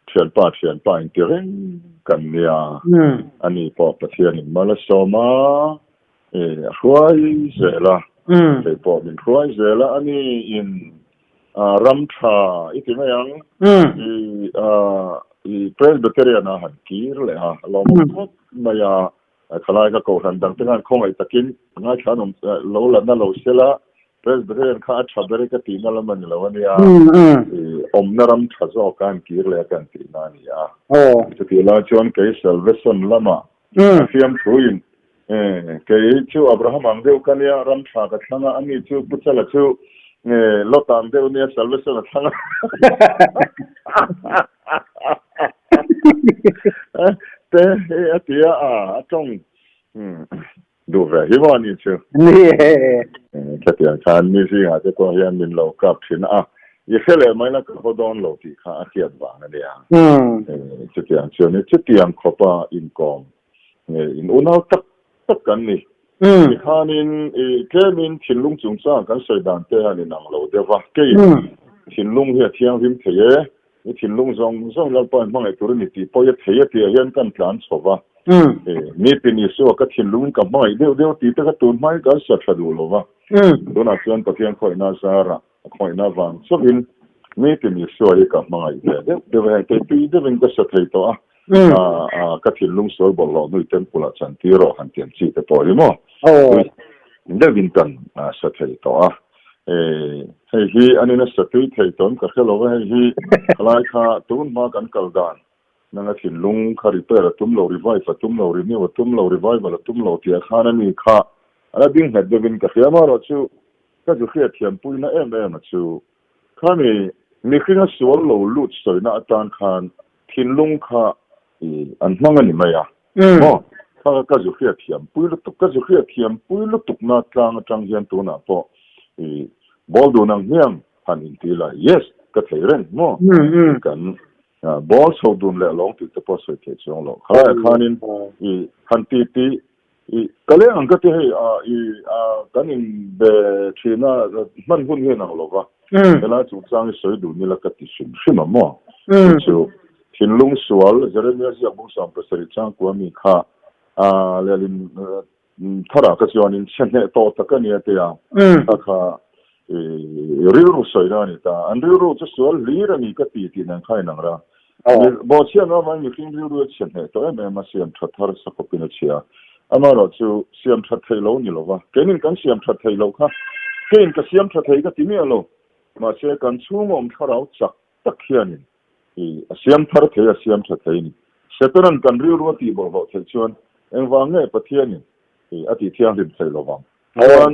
เทียนป้าอินเตอร์เรนกันเนี่ยอันนี้พอประเทศนี้มาแล้วสมาช่วยเจล่ะไปพอเป็นช่วยเจล่ะอันนี้อินรัมชาอีที่ไม่ยังเพรสเบเตอรียนหันกีร์เลยฮะเราไม่ยาขลายก็โกหันดังที่นั่นคงไอ้ตะกินง่ายขนมเราหลังนั่นเราเสียละเพรสเบเตอรียนข้าชับเบริกตีนั่นละมันแล้ววันนี้นรัมชาจะออกการกีร์เลยกันตีนั่นนี่จะตีละจวนเกย์เซลเวสันละมาเทียมทุยนเกย์ชูอับราฮัมอังเดียวกันเนี่ยรัมชากับทั้งอันนี้ชูพุทธละชูลอตามเดียวเนี่ยเซลเวสันทั้งแต่เฮ้ยเดี๋ยวจงดูไปที่ว่านี่ชูนี่แค่เดียวฉันนี่สิอาจจะต้องยังมีเรากับชินยี่สิบเลยไม่ละก็เขาโดนเราที่ข้าเทียบว่านั่นเองจุดเดียวเชื่อเนี่ยจุดเดียวเขาป่าอินกอมอินอุณหภูมิกันนี่ข้านี่แค่มินชินลุงจุงซ่ากันสวยดันเตะนี่นังเราเดี๋ยวว่าแค่ชินลุงเฮียเทียงพิมพ์เทียชินลุงซองเราไปมั่งไอ้ตัวนี้ตีพอจะเทียเห็นกันพลันสว่านี่เป็นอิสุก็ชินลุงกับไม่เดี๋ยวตีแต่ก็ตูนไม่ก็สัตว์ดูหรอวะโดนอาจารย์ปะเทียงคอยน่าสาระคอยน่าฟังสบินนี่เป็นอิสุไอ้กับไม่เดี๋ยวให้ตีเดี๋ยวเป็นก็สัตว์ตัวก็ชินลุงสวยบอกเราด้วยเต็มปุระจันทีรอหันเตียนชีแต่พอดีมั้งเดี๋ยววินกันสัตว์ตัวให้ฮีอันนี้นะสัตว์ที่ตอนก็แค่เราให้ฮีลายข้าตูนมากันกัลดานนั่นชินลุงคาริเปอร์ตุ้มเรารีไวฟ์ตุ้มเรารีนิวตุ้มเรารีไวฟ์แล้วตุ้มเราที่ข้านั่นนี่ข้าอะไรดิ้งเห็ดเดวินก็เขียนมาเราชูก็จะเขียนเทียมปุยนะมาชูข้ามีขึ้นสวนเราลุดสวยนะอาจารย์ข้าชินลุงข้าอันมั่งอันนี้ไหมอ๋อข้าก็จะเขียนเทียมปุยลุตุกก็จะเขียนเทียมปุยลุตุกนาจังเฮียนตัวน่ะพอบอลดูนังเฮียงหันอินทีละ yes ก็เทเรนมั้งกันบอลโซดุนเล่ลองติดต่อสวยเทจงหรอกข้านินหันตีก็เลยอันก็ที่ให้กันอินเบชีน่ามันหุ่นเฮียนังหรอกวะเวลาจุดจังสวยดูนี่ละก็ติดชิมมั้งชูชินลุงสวลจะเรียนอยากบุกสามภาษาจังกว่ามีข้าเรียนถ้าเราก็จะนินเช่นเนี่ยโตตะกันเนี่ยเตียข้าริวรูสวยนะนี่ตาอันริวรูจะสวยลีระนี่ก็ตีนังใครนังระบอกเชื่อนะมันมีคิงริวรูเช่นเนี่ยตัวเองมาเสียมชัดทาร์สักปีนึงเชียอามาเราจะเสียมชัดไทยเรานี่หรอวะแกนี่กันเสียมชัดไทยเราค่ะแกนี่ก็เสียมชัดไทยก็ที่นี่เรามาเชื่อกันชั่วโมงถ้าเราจักตะเคียนนี่เสียมทาร์ไทยเสียมชัดไทยนี่เสร็จนั้นกันริวรูที่บอกเทชวนเอ็งวางเงี้ยประเทศนี่ อธิเทียงริมใส่ระวังส่วน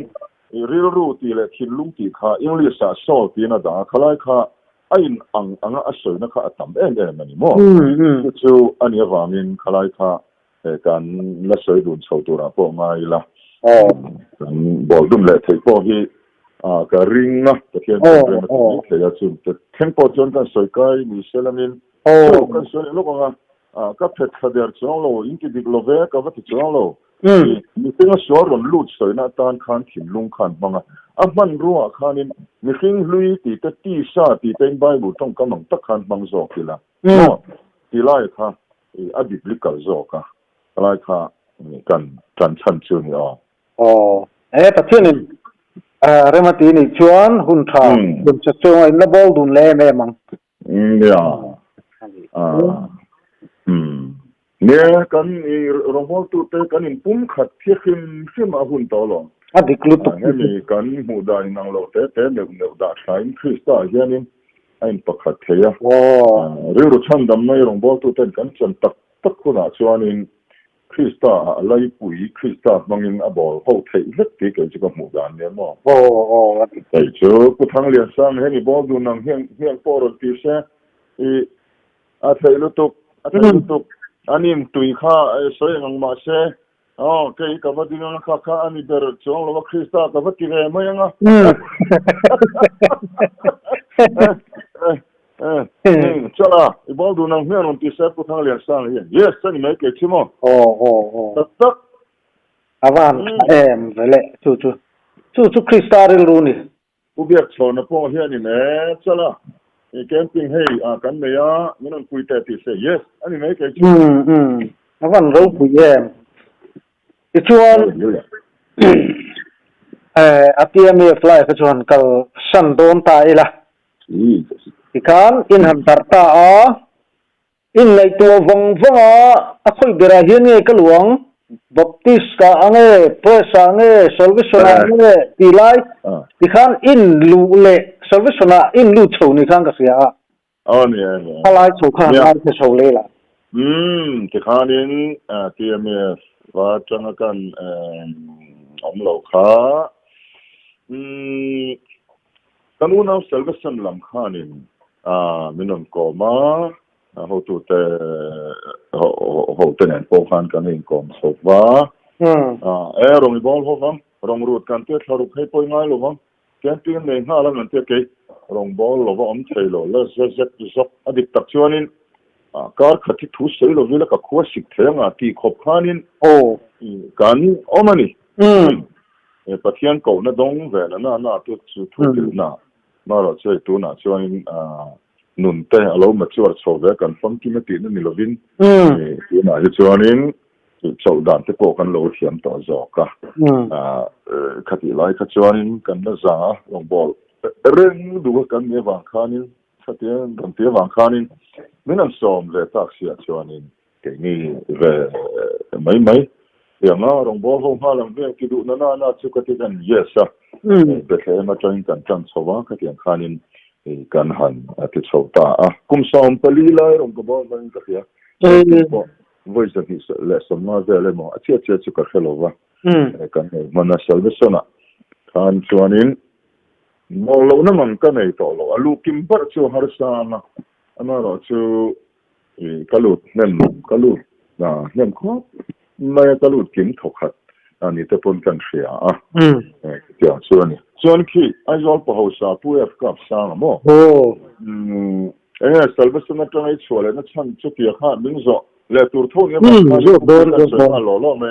รีรู้ตีเลยทินลุงตีข้าอังกฤษสอบตีน่ะด่าขลายข้าไอ้อังอาศัยนะข้าตั้มมันนี่มั้งจู่อันนี้ว่ามินขลายข้าการละสวยดุนชาวตัวเราพวกง่ายละบอกดุนเลยที่พวกที่ก็ริงนะแต่เทียนเป็นแบบนี้เทียนจุดแต่เท่งพอจนกันสวยกันมีเซลามินกันสวยลูกว่าก็เพชรเดียร์จ้องโลอินที่ดิบโลเวก็ว่าที่จ้องโลมีเพียงสวนรลุดสวยนะตานขันถิ่นลุงขันบังมันรู้ว่าขันนี้มีเพียงลุยตีแต่ตีซาตีเป็นใบบุต้องกำลังตะขันบังโจกีละตีไล่ค่ะอดีตลิกาโจกะไล่ค่ะกันชันชื่อนี่ประเทศนี้เรื่องที่นี่ชวนหุ่นทางดุนจะช่วยนับบอลดุนเล่แม่มังเนี่ยกันรองบอลตัวเตะกันปุ่มขัดเทียขึ้นมาหุ่นต่อหลงดิกลุตุกมีกันหูได้นั่งโลเตะเดี๋ยวด่าใช้คริสต์อาเยันไอ้ประคัดเทียเรื่องรถชันดำในรองบอลตัวเตะกันจนตักคนชวนคริสต์อะไรปุ๋ยคริสต์บางอย่างบอลเขาเทียเล็กที่เกิดจากหมู่บ้านเนี่ยมั้งแต่เจ้าผู้ทั้งเลี้ยงสร้างให้บอลดูนั่งเฮียงปอร์ตีเซ่อาเทียลุตุกอันนี้ตุยข้าสวยงามมาเช่เคยกับว่าดีนะข้าอันนี้เดรจงแล้วว่าคริสต์กับว่าที่ไหนไม่ยังจ้าละอีบอลดูนังเฮียนที่เซฟผู้ทั้งเลี้ยงสร้างเฮียน yes นี่ไม่เกี่ยวชิมอ่ะตักวันเลยจู่คริสต์รู้นี่อุเบียกชนนะพวกเฮียนี่แม่จ้าละแคมปิ้งให้กันเนี่ยมันนั่งคุยแต่ที่เซ yes อันนี้ไม่เกี่ยวชิมวันรู้คุยชวนอาทิตย์นี้ฟลายชวนกับสันโดนตายละที่การอินหันตาตาอินในตัววงคุยเบราฮินเนี่ยก็หลวงบัพติสต์อันนี้เพรสอันนี้เซลวิสนาอันนี้ที่ไลที่การอินลูเล่เซลวิสนาอินลูชูนี่ข้างก็เสียเนี่ยอะไรชูข้างอะไรจะชูเล่ละที่การอินที่มีว่าจังกันเหล่าข้ากันวันนั้นเซลวิสนาลำข้านินมินนก็มาเขาตัวเตะเขาเตะเนี่ยพวกขันกันเองก็สบว่ารองอีบอลเขาฟังรองรูดกันเตะทารุกให้ป่วยง่ายหรือเปล่าแกนตีกันเองห้าแล้วมันเตะเกยรองบอลหรือว่าเฉยหรอแล้วเซ็ตอดีตตักชวนินการขัดที่ถูเฉยหรอวิลกับขั้วสิกเทียงตีขบขานินกันมันนี่ปะเทียนเก่านะดงเวลน่าตัวถูกน่ะมาเราช่วยตัวน่ะชวนินนุ่นเตะเรามาช่วยชาวเวกันฟังกินตีนั่นนี่เราวินที่น่าจะชวนินชาวด่านที่โกกันเราเทียมต่อจอกะขัดที่ไรขัดชวนินกันน่าจะลองบอลเรื่องดูกันเนี่ยวางขานินขัดที่กันที่วางขานินไม่นั่งซ้อมเลยตักเสียชวนินเก่งนี่เวไม่อย่างนั้นลองบอลเขาพาลังเบี้ยกิดูน่าชุกติกันเยอะซะแต่แค่มาจอยกันจังสว่างขัดที่ขานินกันหันที่ชาวตาคุมซ้อมไปลีเลยลงกับบอลมันก็เสียวิจัยที่เล่นสมัยเวลามั่งเชื่อชุกเขลวะกันมันน่าเชื่อสนะการชวนินมองเรานั่งกันในตัวเราลูกกิมบัดชัวฮาร์สันอันนั้นเราชัวกลุดเนี่ยกลุดเนี่ยครับไม่กลุดกิมถกขัดอันนี้จะพ้นกันเสียเดี๋ยวชวนี่ชวนขี้ไอ้ยอลพอสาผู้เอฟกับสามมั้งสลบสนับสนุนชัวเลยนะฉันชุดที่ข้าดึงโซ่เล่ตัวทุ่งเนี่ยมันโดนหล่อไหม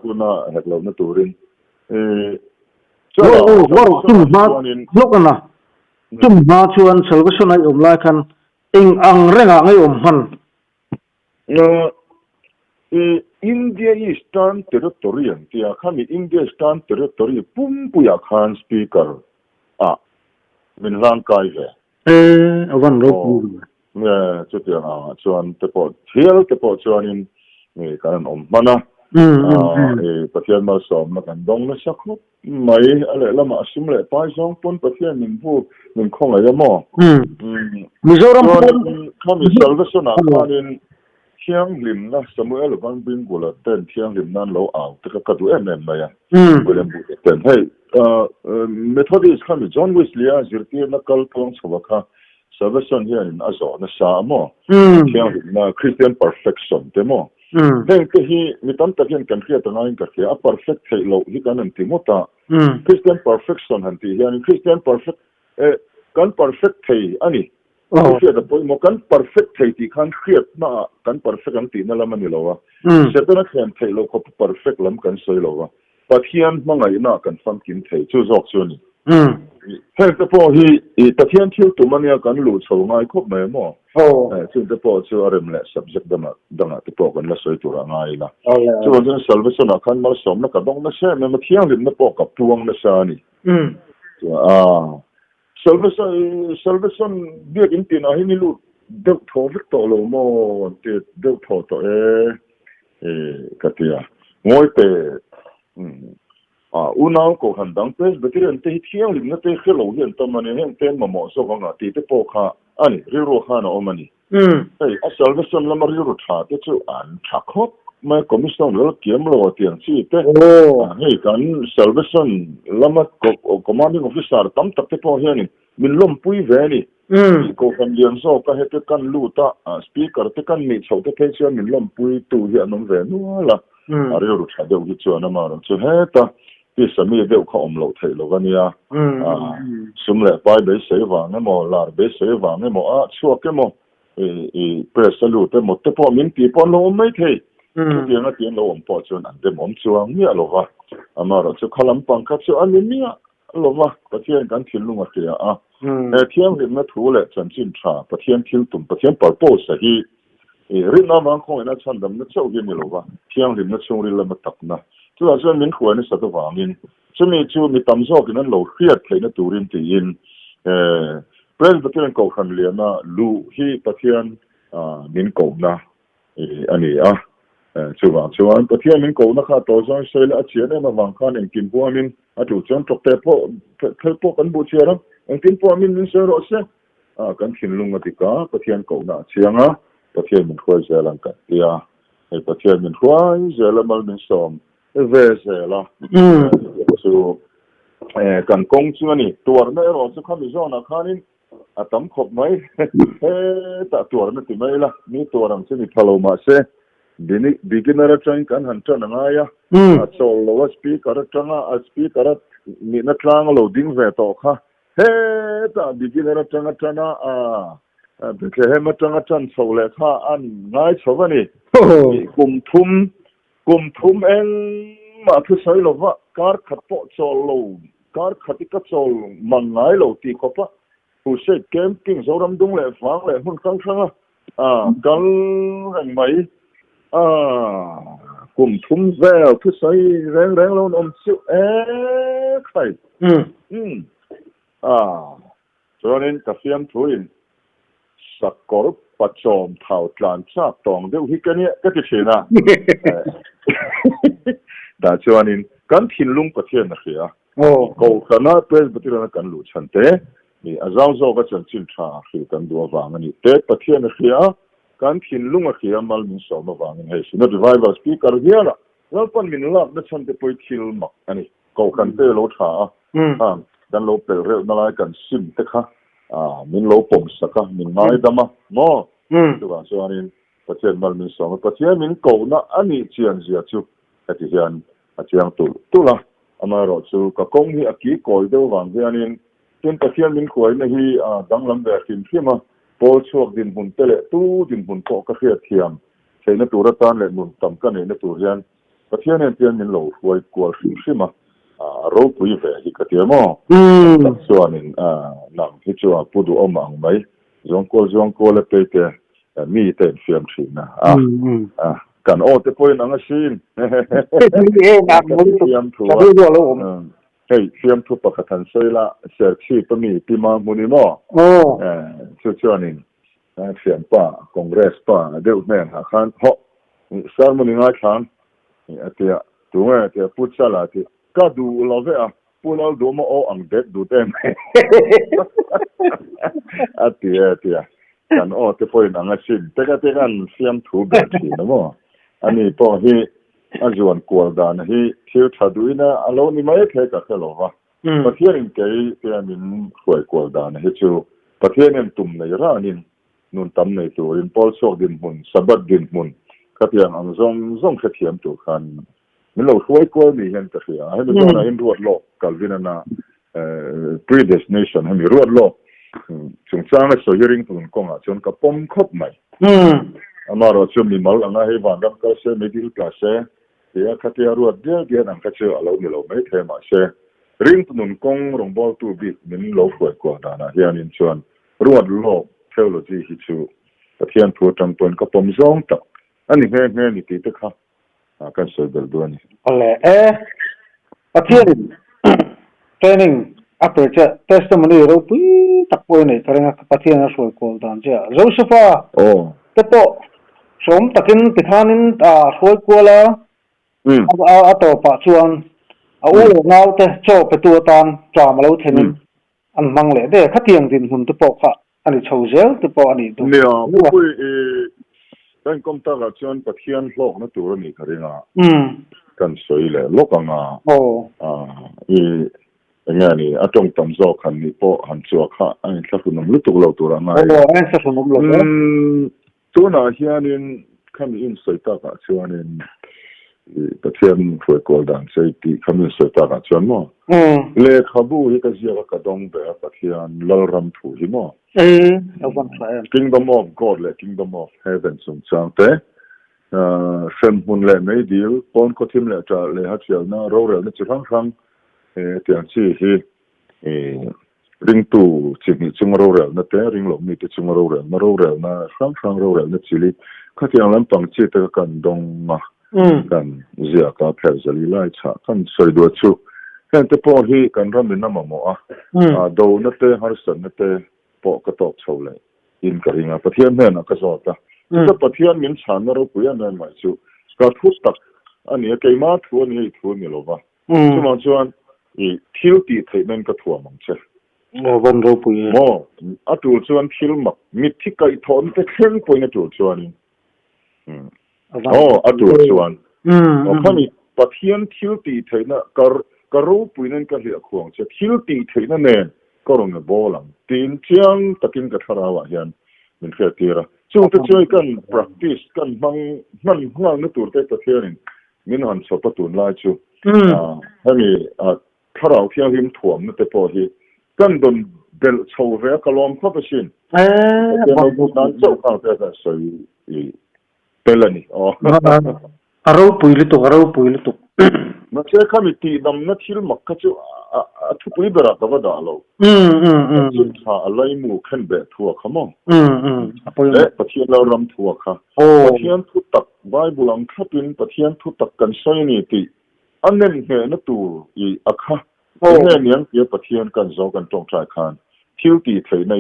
คุณน่ะเห็นเราเนี่ยตัวรินว่าจุ่มมาลูกกันนะจุ่มมาชวนเซลล์ชนายลายกันอิงอังเร่งไอ้มันอินเดียอีสตันเทอร์ทอรีนที่ข้ามีอินเดียสตันเทอร์ทอรีปุ่มปุยขันสปีกเกอร์มินร่างกายเลยวันรู้เนี่ยจุดอย่างชวนเตปอเที่ยวเตปอชวนินนี่กันมันนะประเทศมาสอบมากันดงนะสักครับไม่อะไรแล้วมาชิมเลยไปสองคนประเทศหนึ่งผู้หนึ่งของอะไรมั่งมิโซรัมเขามีเซลล์สนาการิน thiang lim na Samuel van Bingula ten thiang lim nan lo out ka ka du mai ya William bu ten hey Methodist kami John Wesley a zirti na kal pong chawaka Salvation here in azo na sa mo thiang lim na Christian perfection demo then ke hi mitam takin kan khia ta ngai ka khia a perfect thei lo hi kan an timota Christian perfection hanti yani Christian perfect kan perfect thei ani khia da poi mo kan perfect thei ti khan khia na kan perfect an ti na lam ani lo wa setana khan thei lo ko perfect lam kan soi lo wa pathian mangai na kan fam kin thei chu jok chu ni hey the po hi pathian thil tu mania kan lu chho ngai khop mai mo chu the po chu arem le subject dama the po kan la soi tu ra ngai la chu wan salvation a kan mal som na ka dong na se me ma thiang lim na po ka puang na sa ni salvation biak in tin a hi ni lu deuh tho vek to lo mo te deuh tho to ka tia ngoi te unau ko handang pes betiran te thiang lim na te khelo hian tamani hen ten mamo so nga ti te po kha ani ro kha na omani ei a salvation lamar ru tha te chu an thakho mai commission lo kiam lo tiang chi te hei kan salvation lama ko commanding officer tam tak te po hian min lom pui ve ni ko kan lian so ka hete kan lu ta speaker te kan mi chho te pe chu min lom pui tu hian nom ve nu la ari ru tha de u chu na ma ro chu hetaที่สามีเดียวเขาอมโลเทโลกันเนี่ยสมเด็จไปเบสเสวางเนี่ยมอลาเบสเสวางเนี่ยมอชัวร์แค่มอเปรสลูแต่หมดแต่พอมินตีพอโลไม่เทเดียงก็เดียงโลมพอจนอันเดมอมชัวร์เนี่ยหรอวะมาเราจะขลังปังคับชัวร์อันนี้เนี่ยหรอวะประเทศกันทิ้งลงมาเสียเที่ยงเรียนมาถูเลยจนจินชาประเทศทิ้งตุ่มประเทศปอดโป้สหีริน้ำมันคงน่าชันดำน่าเจ้าเย็นนี่หรอวะเที่ยงเรียนมาช่วงเรียนมาตักนะ主要是民活呢，啥都方面，所以就你当初跟那老黑睇那独人的因，不然不天搞很连呐，路去不天民搞呐，安尼啊，就完不天民搞那卡多少岁了，钱呢嘛往看人进步面，就将做得破跟不钱了，人进步面人说了些，跟天龙个地方不天搞那钱啊，不天民活这样个对啊，不天民活这样mal民som。về sẽ là số cần công chưa nhỉ tuổi này rồi sẽ không bị do nào khác nên tấm khop mấy ta tuổi này thì mấy là ní tuổi làm sẽ bị follow mà sẽ beginner training kan han chân ngay à so low speaker chân à speaker ní nó trang loading về to kha ta beginner chân à bị cái mà chân so lệ kha ăn ngay so vậy nè cùng thum em mà thứ sai lo vợ car khát bộ cho lâu car khát cái cho măng ngái lâu thì có pa phụ sẽ camping số đâm đúng lệ phang lệ hun khăng khăng car hành mấy cùng thum về thứ sai rèn lâu ôm chịu phải cho nên cà phê thôi sắc cỏปัจจอมเท่าจานชาตองเดี๋ยวฮิกันเนี่ยก็จะเชื่อนะแต่ชวนนี้การทิ้งลุงประเทศนะเขียก็ขณะเพื่อนประเทศนั้นกันรู้ชันเตนี่อาจารย์โจก็จะจินชาคือกันดูวางนี่เตประเทศนะเขียการทิ้งลุงเขียมัลมินสอมาวางให้สินะดีไวบัสปีการเฮียละแล้วปันมินลับนั่นฉันจะไปทิ้งมักอันนี้ก็กันเตโลชากันโลเปเรลนั่นแหละกันซิมเตค่ะมินโลปมสักมินไงดำมอถูกป่ะส่วนนี้ประเทศมันมินสองประเทศมินเก่านะอันนี้เชียนเสียชูไอ้ที่เชียนเชียงตุละอามาเราชูกับกงที่อากีก่อยเดียววันที่อันนี้เป็นประเทศมินขวยนี่ที่ดังลำแบบกินที่มาโปรชวกดินบุญเตะตู้ดินบุญโปก็เขียเทียมใช้ในตัวรัตานเลยมุนต่ำกันในตัวเรียนประเทศนี้เทียนมินโลขวยกลัวสิ่งที่มาเราปุยเวที่กระเทียมส่วนนี้นำที่ชัวพูดอมังไหมจงโกเลเปเตมีเต็มเฟียมชินะกันโอ้แต่พอยนังชินเฟียมทัวเฮ้ยเฟียมทัวปกติสวยละเสียชีพมีปีมามุนิโมช่วงนี้เฟียมป่าคอนเกรสป่าเดี๋ยวแม่หาขันเพราะสารมุนิง่ายขันเดี๋ยวตัวเดี๋ยวพูดซะละที่ก็ดูเราเว้ยพูดเราดูมาอังเด็ดดูเต็มเดี๋ยว กันอ้อจะป่วยหนังอาชินแต่ก็กันเสียมถูแบบที่นะมั้งอันนี้พอที่อาจวนกวดดานที่เที่ยวทัดวินะอารมณ์นี่ไม่แค่กับเขาหรอกวะประเทศนึงแกเป็นมินช่วยกวดดานที่ชูประเทศนึงตุ่มในร้านนี้นุ่นตั้มในตัวรินพอลโซดินมุนสะบัดดินมุนก็เพียงอันส่งเขียมตัวกันมันเราช่วยกวดนี่เห็นก็เสียให้มันต้องเห็นรวดโลกกับวินานะpredestination ให้มีรวดโลกช่วงสร้างให้สวยริ่งตุนกงอ่ะจนกับปมครบใหม่อามาเราช่วงมีมัลอันนั้นให้วันรับก็เสียไม่ดีกว่าเสียเดี๋ยวขัดเดียรวดเดียวนั่งก็เชื่อเราไม่เราไม่เทมาเสียริ่งตุนกงรงบอลตูบิดมันเราช่วยกว่านะเฮียนินชวนรวดโลกเทโลจีฮิชูประเทศทัวร์จำปนกับปมซองตักอันนี้แง่นี่ตีตะครับกันสวยเดือดด้วยนี่อะไรประเทศtraining apa je testimony ro pui tak poi nei karanga pathian a soi kol dan je Josepha tepo som takin pithanin a soi kola a to pa chuan a u lo nau te cho petu tan cha ma lo thenin an mang le de khatiang din hun tepo kha ani chhozel tepo ani tu ne a pui kan kom ta la chuan pathian hlok na tur ni kharinga kan soi le lokanga nghe ni ở trong tầm gió khăn ni po hàn chua khá anh chắc cũng nằm lúc tục lâu tuổi ngay anh chắc cũng nằm lâu chỗ nào hiện nên khám in sợi ta cả cho nên cái thiên phơi cổ đàn sợi thì khám in sợi ta cả cho mà lệ khabu hi cái gì cái đông bé cái thiên lal ram thu hi mà Kingdom of God lệ Kingdom of Heaven sung sang thế xem hun lệ mấy điều con có thêm lệ trả lệ hát chiều na râu rẻ nó chỉ phăng tiếng chỉ hi ring tu chỉ ni chung râu rẻ nó té ring lồng ni chung râu rẻ na phăng râu rẻ nó chỉ li các tiếng làm bằng chỉ tới cần đông mà cần giờ cả phèo giờ li lại chả cần soi đuôi chu cái tới po hi cần ram mình nằm mỏ đầu nó té harson nó té po cái tóc sầu lại in cái ring phát hiện này nó cái gì ta cái phát hiện mình chán nó rồi bây giờ này mà chu cái thuốc tắc anh ấy cái má thuốc này thuốc nhiều lắm chứ mà chuan thiếu tỷ thấy nên cái thua mong chứ vâng rồi bùi à tụi chuan thiếu mặc mít thì cái thốn cái khen bùi nó tụi chuan à tụi chuan không thì bắt hiện thiếu tỷ thấy nó cái râu bùi nên cái hiệu quả chứ thiếu tỷ thấy nó nè có rồi người bố lắm tin chăng tất nhiên cái thara vậy hiện mình phải tira chúng ta chơi cần practice cần mang nó tụi cái tất nhiên mình hẳn số bắt tụi lại chứ hay làถ้าเราเที่ยวหิมถ่วมนั่นแต่พอที่กันโดนเดลโชว์เรียกลอมเข้าไปชินแต่เราบุกนั้นเจ้าข้าวแต่สวยเป็นเลยนี่เราปุยลิตุมันใช่ข้ามีตีดำนัดที่มักก็จะทุบไปแบบนั้นก็ได้แล้วจุดหาอะไรมู่ขึ้นแบบทั่วขมองและประเทศเรารำทั่วค่ะประเทศทุตักใบบุลังขับเป็นประเทศทุตักกันใช่นี่ตีอันนั้นเห็นนั่นตัวอีอาคาเห็นยังเกี่ยวกับเทียนกันโจกันตรงใจคันทิวตีเทนใน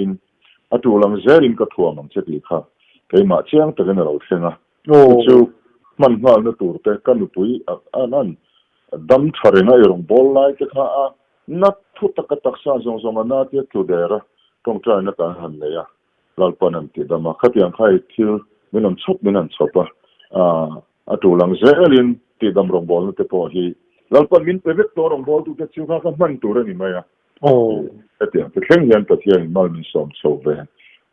อัตัวหลังเจริญก็ทั่วมันจะดีค่ะแต่มาเชียงแต่กันเราเช่นนะจู่มันว่านั่นตัวแต่กันปุยอันนั้นดำชาเรงไอ้รงบอลไล่จะค่ะนัดทุตกตักษาจงมันน่าที่ตัวเดระตรงใจนักการหันเลยอ่ะลาลปนันติดมาขัดยังใครทิวไม่นั่นชอบอัตัวหลังเจริญตีดำรงบอลนั่นแต่พอที่เราปนมินไปเวกตัวรงบอลตัวจะชิวข้ากันมันตัวนี่ไหมอ่ะแต่เดี๋ยวไปแข่งยันแต่ที่ยังไม่มีสมโซเว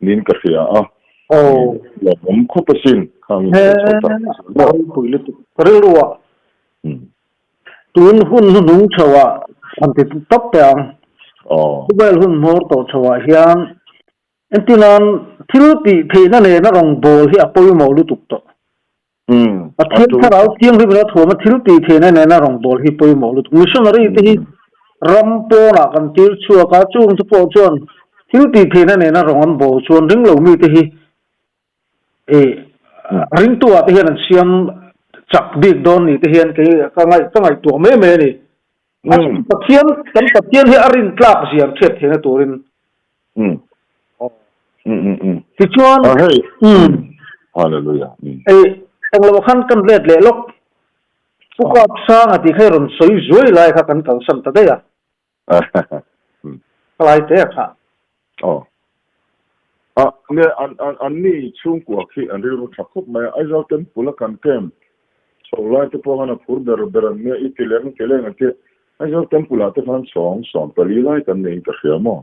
นินกระเสียเราผมคุปสินข้างนี้เราปุยลิตุเรื่องรัวตัวหุ่นนุ่งชาวอันที่ตับแต่งตัวเบลหุ่นมอร์ตัวชาวเฮียนอันที่นั้นทิลตีเทนั่นเองนั่งรงบอลที่อปุยมอลุตุกตัวอาทิตย์ถ้าเราเที่ยงที่เราถั่วมาทิลตีเทนในน่ารองบอลฮิปโปยมอลุมิชชันนารีที่รัมโปนักันทิลชัวกาจุงทุกคนชวนทิลตีเทนในน่ารองบอลชวนถึงเรามีที่ริงตัวที่เห็นเสียมจับดิกโดนนี่ที่เห็นที่ก็ไงตัวไม่นี่ตะเทียนที่อรินกลับเสียมเช็ดเห็นตัวรินที่ชวนฮาเลลูยาตั้งเราขั้นกันเล็ดเล็กพวกเราสร้างที่ให้เราสวยๆเลยค่ะกันกันสันตะเดียอะไรเตะค่ะ เนี่ยอันนี้ช่วงกว่าที่อันนี้เราทักคบมาไอ้เราเต็มปุระกันเต็มโซล่าที่พวกนั้นพูดเดิมเนี่ยอีทีเลี้ยงกันที่ไอ้เราเต็มปุระที่พันสองตัวลีไล่กันเองก็เสียมั้ง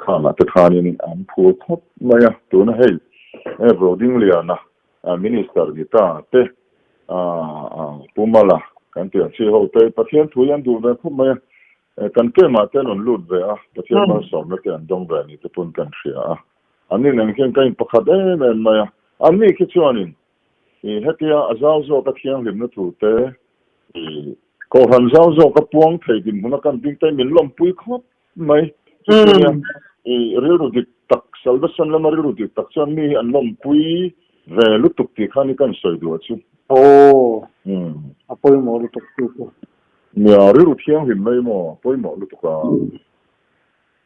ข้ามาที่ทานี่อันพูดคบมาตัวนั้นให้โรดิ้งเลียนะมินิสเตอร์ดิตาเตปุ่มมาละกันเตียนชีโฮเตประเทศทุยันดูเลยคบมากันเกิดมาเต้นหนุนลุดเลยประเทศมาสองแล้วเตียนดงแบบนี้จะปุ่นกันเสียอันนี้นั่งเขียนกันประคัดแม่มาอันนี้คิดชวนนี่เฮียอาเจ้าโจกับเขียนหิมนั่นถูกเตะก็หันเจ้าโจกับปวงไทยดินมันกันดิ้งเตะมินลมปุยครบไหมเรื่องรู้ดิตักสัลบัสันแล้วมาเรื่องรู้ดิตักฉันนี่อันลมปุยเวลุตุกตีข้านี่กันสวยด้วยชิโอ้ปุยหมอลุตุกตีเนี่ยเรื่องรู้เขียนหิมไม่หมอปุยหมอลุตุก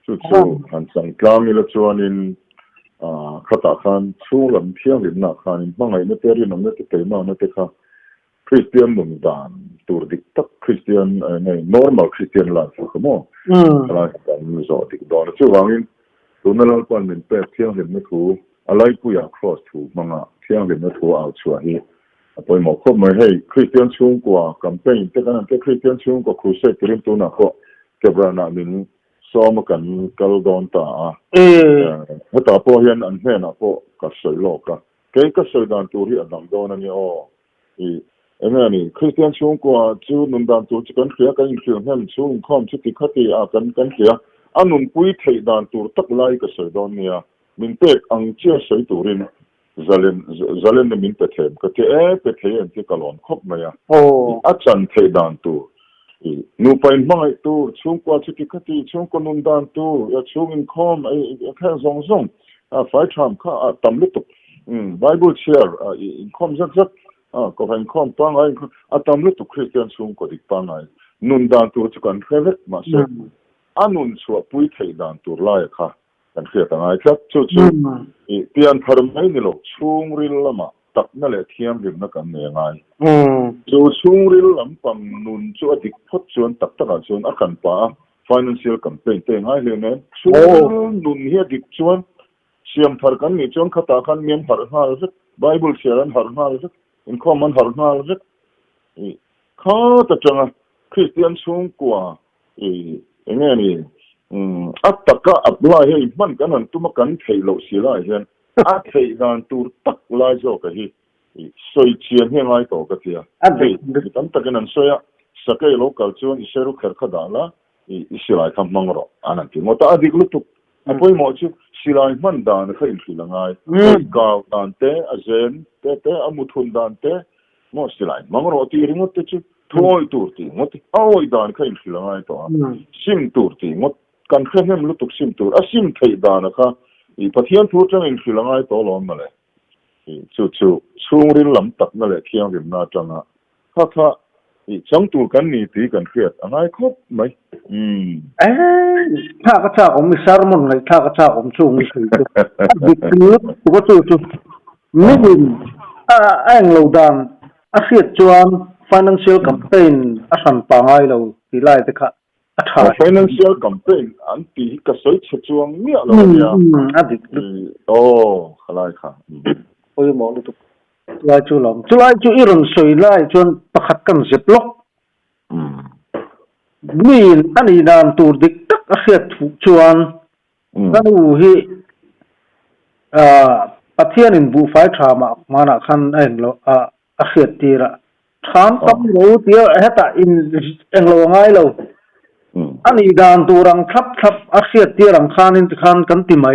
จู่หันสังกามิละชวนินข้าตาขันชูลำเที่ยงหินหนักขันบางไงไม่เตะรินไม่เตะมาไม่เตะข้าคริสเตียนมุนดานตัวดิตักคริสเตียนใน normal คริสเตียนไลฟ์ก็มั่วอะไรกันมีสอดิกดอนจู่วางินตัวนั้นเราควรเป็นเป็ดเที่ยงหินไม่ถูกอะไรกูอยาก cross ถูกมั้งเที่ยงหินไม่ถูกเอาชัวร์ฮีพอหมอครบมาให้คริสเตียนชุ่มกว่ากัมเปญแต่กันแต่คริสเตียนชุ่มกว่าครูเซตริมตัวนักก็เก็บรานามินซ้อมกันกัลดอนตาเมื่อตาพอเห็นอันแม่น่ะพอกัดสวยโลกะเกี่ยก็สวยดานตัวที่อันดังโดนนี่อันนี้คริสเตียนช่วงกว่าจู่นุ่นดานตัวจะกันเขียกันเขียนให้มันช่วงข้อมชุดที่ขัดตีกันเขียอันนุ่นปุยเทดานตัวตักไล่ก็สวยดอนเนี่ยมินเป็ดอังเจียสวยตัวรินzalen de min petem ka te petem ti kalon khop ma ya achan the dan tu nu pain mai tu chung kwa chi ka ti chung ko nun dan tu ya chung in khom ai kha zong zong fai tham kha tam lu tu bible share in khom zak zak ko han khom pang ai tam lu tu christian chung ko dik pang ai nun dan tu chu kan khevet ma se anun chua pui thei dan tu la ya khaกันเสียต่างไอ้ครับจู่เปลี่ยนพารไม่นี่หรอกช่วงริลละมาตักนั่นแหละเทียมริมนักกันเนี่ยไงจู่ช่วงริลลำปั๊มนุนจู่อดีตพุทธชวนตักชวนอาการป่า financial campaign แต่ไงเลยเนี่ยช่วงนุนเฮียดิชวนเชื่อมพารกันนี่ชวนขัดตากันเมียนพารหาเลยBible เชื่อรันพารหาเลยอินคอมมันพารหาเลยข้าแต่จังคริสเตียนช่วงกว่าอย่างเงี้ยนี่อัตตะกะอับไลให้มันกันนั่นตุมกันเทโลสิไลเห็นเทกันตูตักไลโจกะฮีสวยเชียนให้ไลโตกะเทียตั้งแต่กันนั้นสวยสกายโลกาลชวนอิเชรุเคร์ขดาละอิสิไลทำมังรออันนั้นที่มอตาดิกลุตุพอยหมอชิสิไลมันดานเขาอินสิลังไงกาวดานเตอเจนเตอมุทุนดานเตมอสิไลมังรอตีริมอตชิทอยตูร์ตีมอตเอาอีดานเขาอินสิลังไงตัวซิมตูร์ตีมอตกันแค่เห็นลุตุกซิมตูร์ซิมไทยดานะคะพัทยาทูจังอินฟิลังไอตัวล้อมมาเลยจู่ช่วงริลลำตักนั่นแหละเที่ยงริมนาจังอ่ะถ้าจังตูกันนี่ตีกันเครียดอะไรครบไหมถ้ากระชากผมมีสารมันเลยถ้ากระชากผมช่วงนี้คือดิบลึกตัวจู่ไม่ยินเอ็งเราดันเสียจวน financial campaign สันปังไอเราตีไล่ไปค่ะfinancial campaign อันที่กระสุนช่วงเนี่ยเราเนี่ยโอ้ขลายค่ะโอ้ยหมอรู้ตุกไล่จู่อีรอนสวยไล่จวนประคัดกันเจ็บล็อกมีอันนี้นานตูดิกตักเสียถูกชวนนั่นหูฮีประเทศหนึ่งบูไฟทรามาหนักขันเองเราเสียตีระทานตั้งรู้เดียวเหตุอินเองเราง่ายเราอันนี้ดานตัวรังทับอาเซียตีรังคานินคานกันติไหม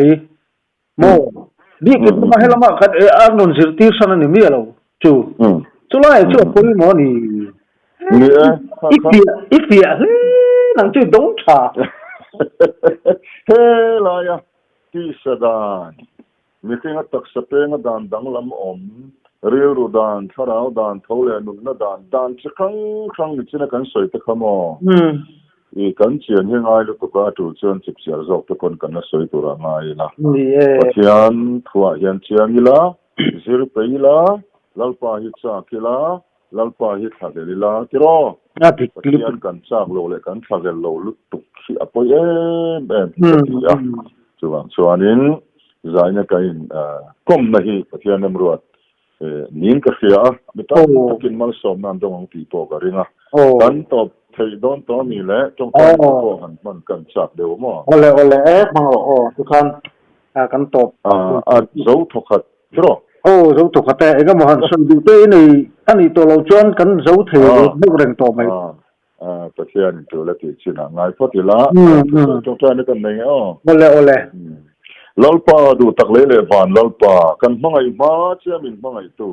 โมดีกินมาให้ละมาคัดอันนนสิตีสันนี่มีอะไรจู่ไล่จู่ปุยหมอนี่อีเปียนั่งจู่ดงชาเฮ้ลายที่สดานมีเพียงตักสเปงดานดังลำอมเรียวรูดานทาราวดานเท่าเลนุนดานจะครั้งนี่จะนักกันสวยตะขโมกันเชียนยังไงลูกตัวก็ถูกเชิญสิบเสียรอบทุกคนกันน่ะสวยตัวง่ายนะปัจจัยทั่วยันเชียนอีละสิริไปอีละลัลปาฮิตสักอีละลัลปาฮิตหักอีละที่รอปัจจัยกันสักโลเลยกันสักโลลุกตุกขี้อภัยที่อ่ะส่วนนี้ giải na cái com na hi pathian em ruột nin ka khia mi ta kin mal som nam dong ti po ka ringa kan top thei don to mi le trong ta ko han man kan chak deu mo ole ma tu khan kan top zo thokat tro zo to khate ega mo han sun du te ni ani to lo chuan kan zo the bu reng to mai pathian tu la ti china ngai pho ti la trong ta ni kan nei ole lalpa du takle le van lalpa kan mangai ma che min mangai tu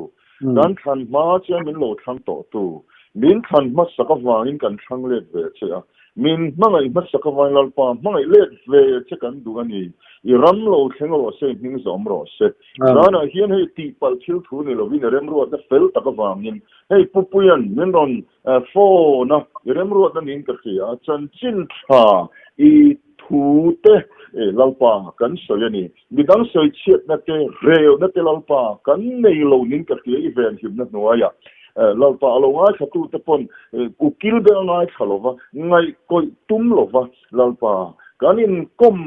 dan than ma che min lo thang to tu min than ma saka wangin kan thang le ve che a min mangai ma saka wang lalpa mangai le ve che kan du ani I ram lo theng lo se hing zom ro se na hian hei ti pal thil thu ni lo win rem ro da fel taka wangin hei pupuyan min ron fo na rem ro da nin ka khia chan chin tha I thu te lalpa kan soyani midang soi chiat na te reo na te lalpa kan nei lo nin ka khia I ven him na noya lalpa lo nga thatu te pon ukil be nga thalova ngai koi tum lova lalpa kanin kom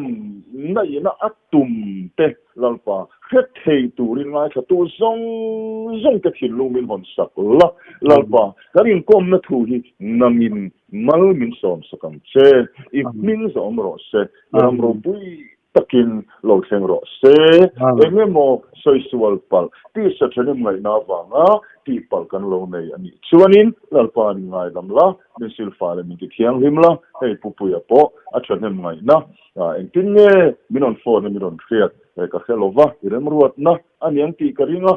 na ina atum te lalpa khet thei turin ngai thatu zong ka thin lu min hon sak la lalpa kanin kom na thu hi namin mal min som sakam che I min som ro se ram ro bui takin lo theng ro se engemo soisual pal ti sa thani ngai na wanga ti pal kan lo nei ani chuanin lalpa ni ngai dam la min sil fa le min ti thiang him la hei pupuya po a thani ngai na engtin ne minon fo ne minon khiat ka khelova irem ruat na aniang ti karinga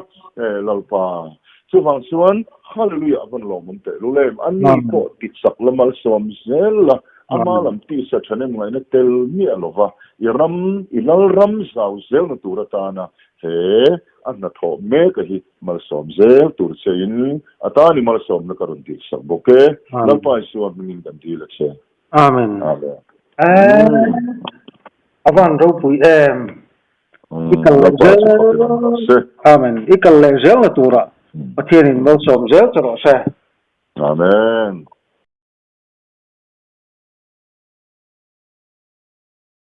lalpa chuwang chuan hallelujah van lo mun te lulem ani po ti sak lamal som zela amalam ti sa thani ngai na tel mi alova iram ilal ram zau zel na turatana he anna tho me ka hi mal som zel tur chein atani mal som na karun ti sak boke lalpa suwa min kan ti la che amen avan ro pui ikal amen ikal zel na tura pathian mal som zel tro se amen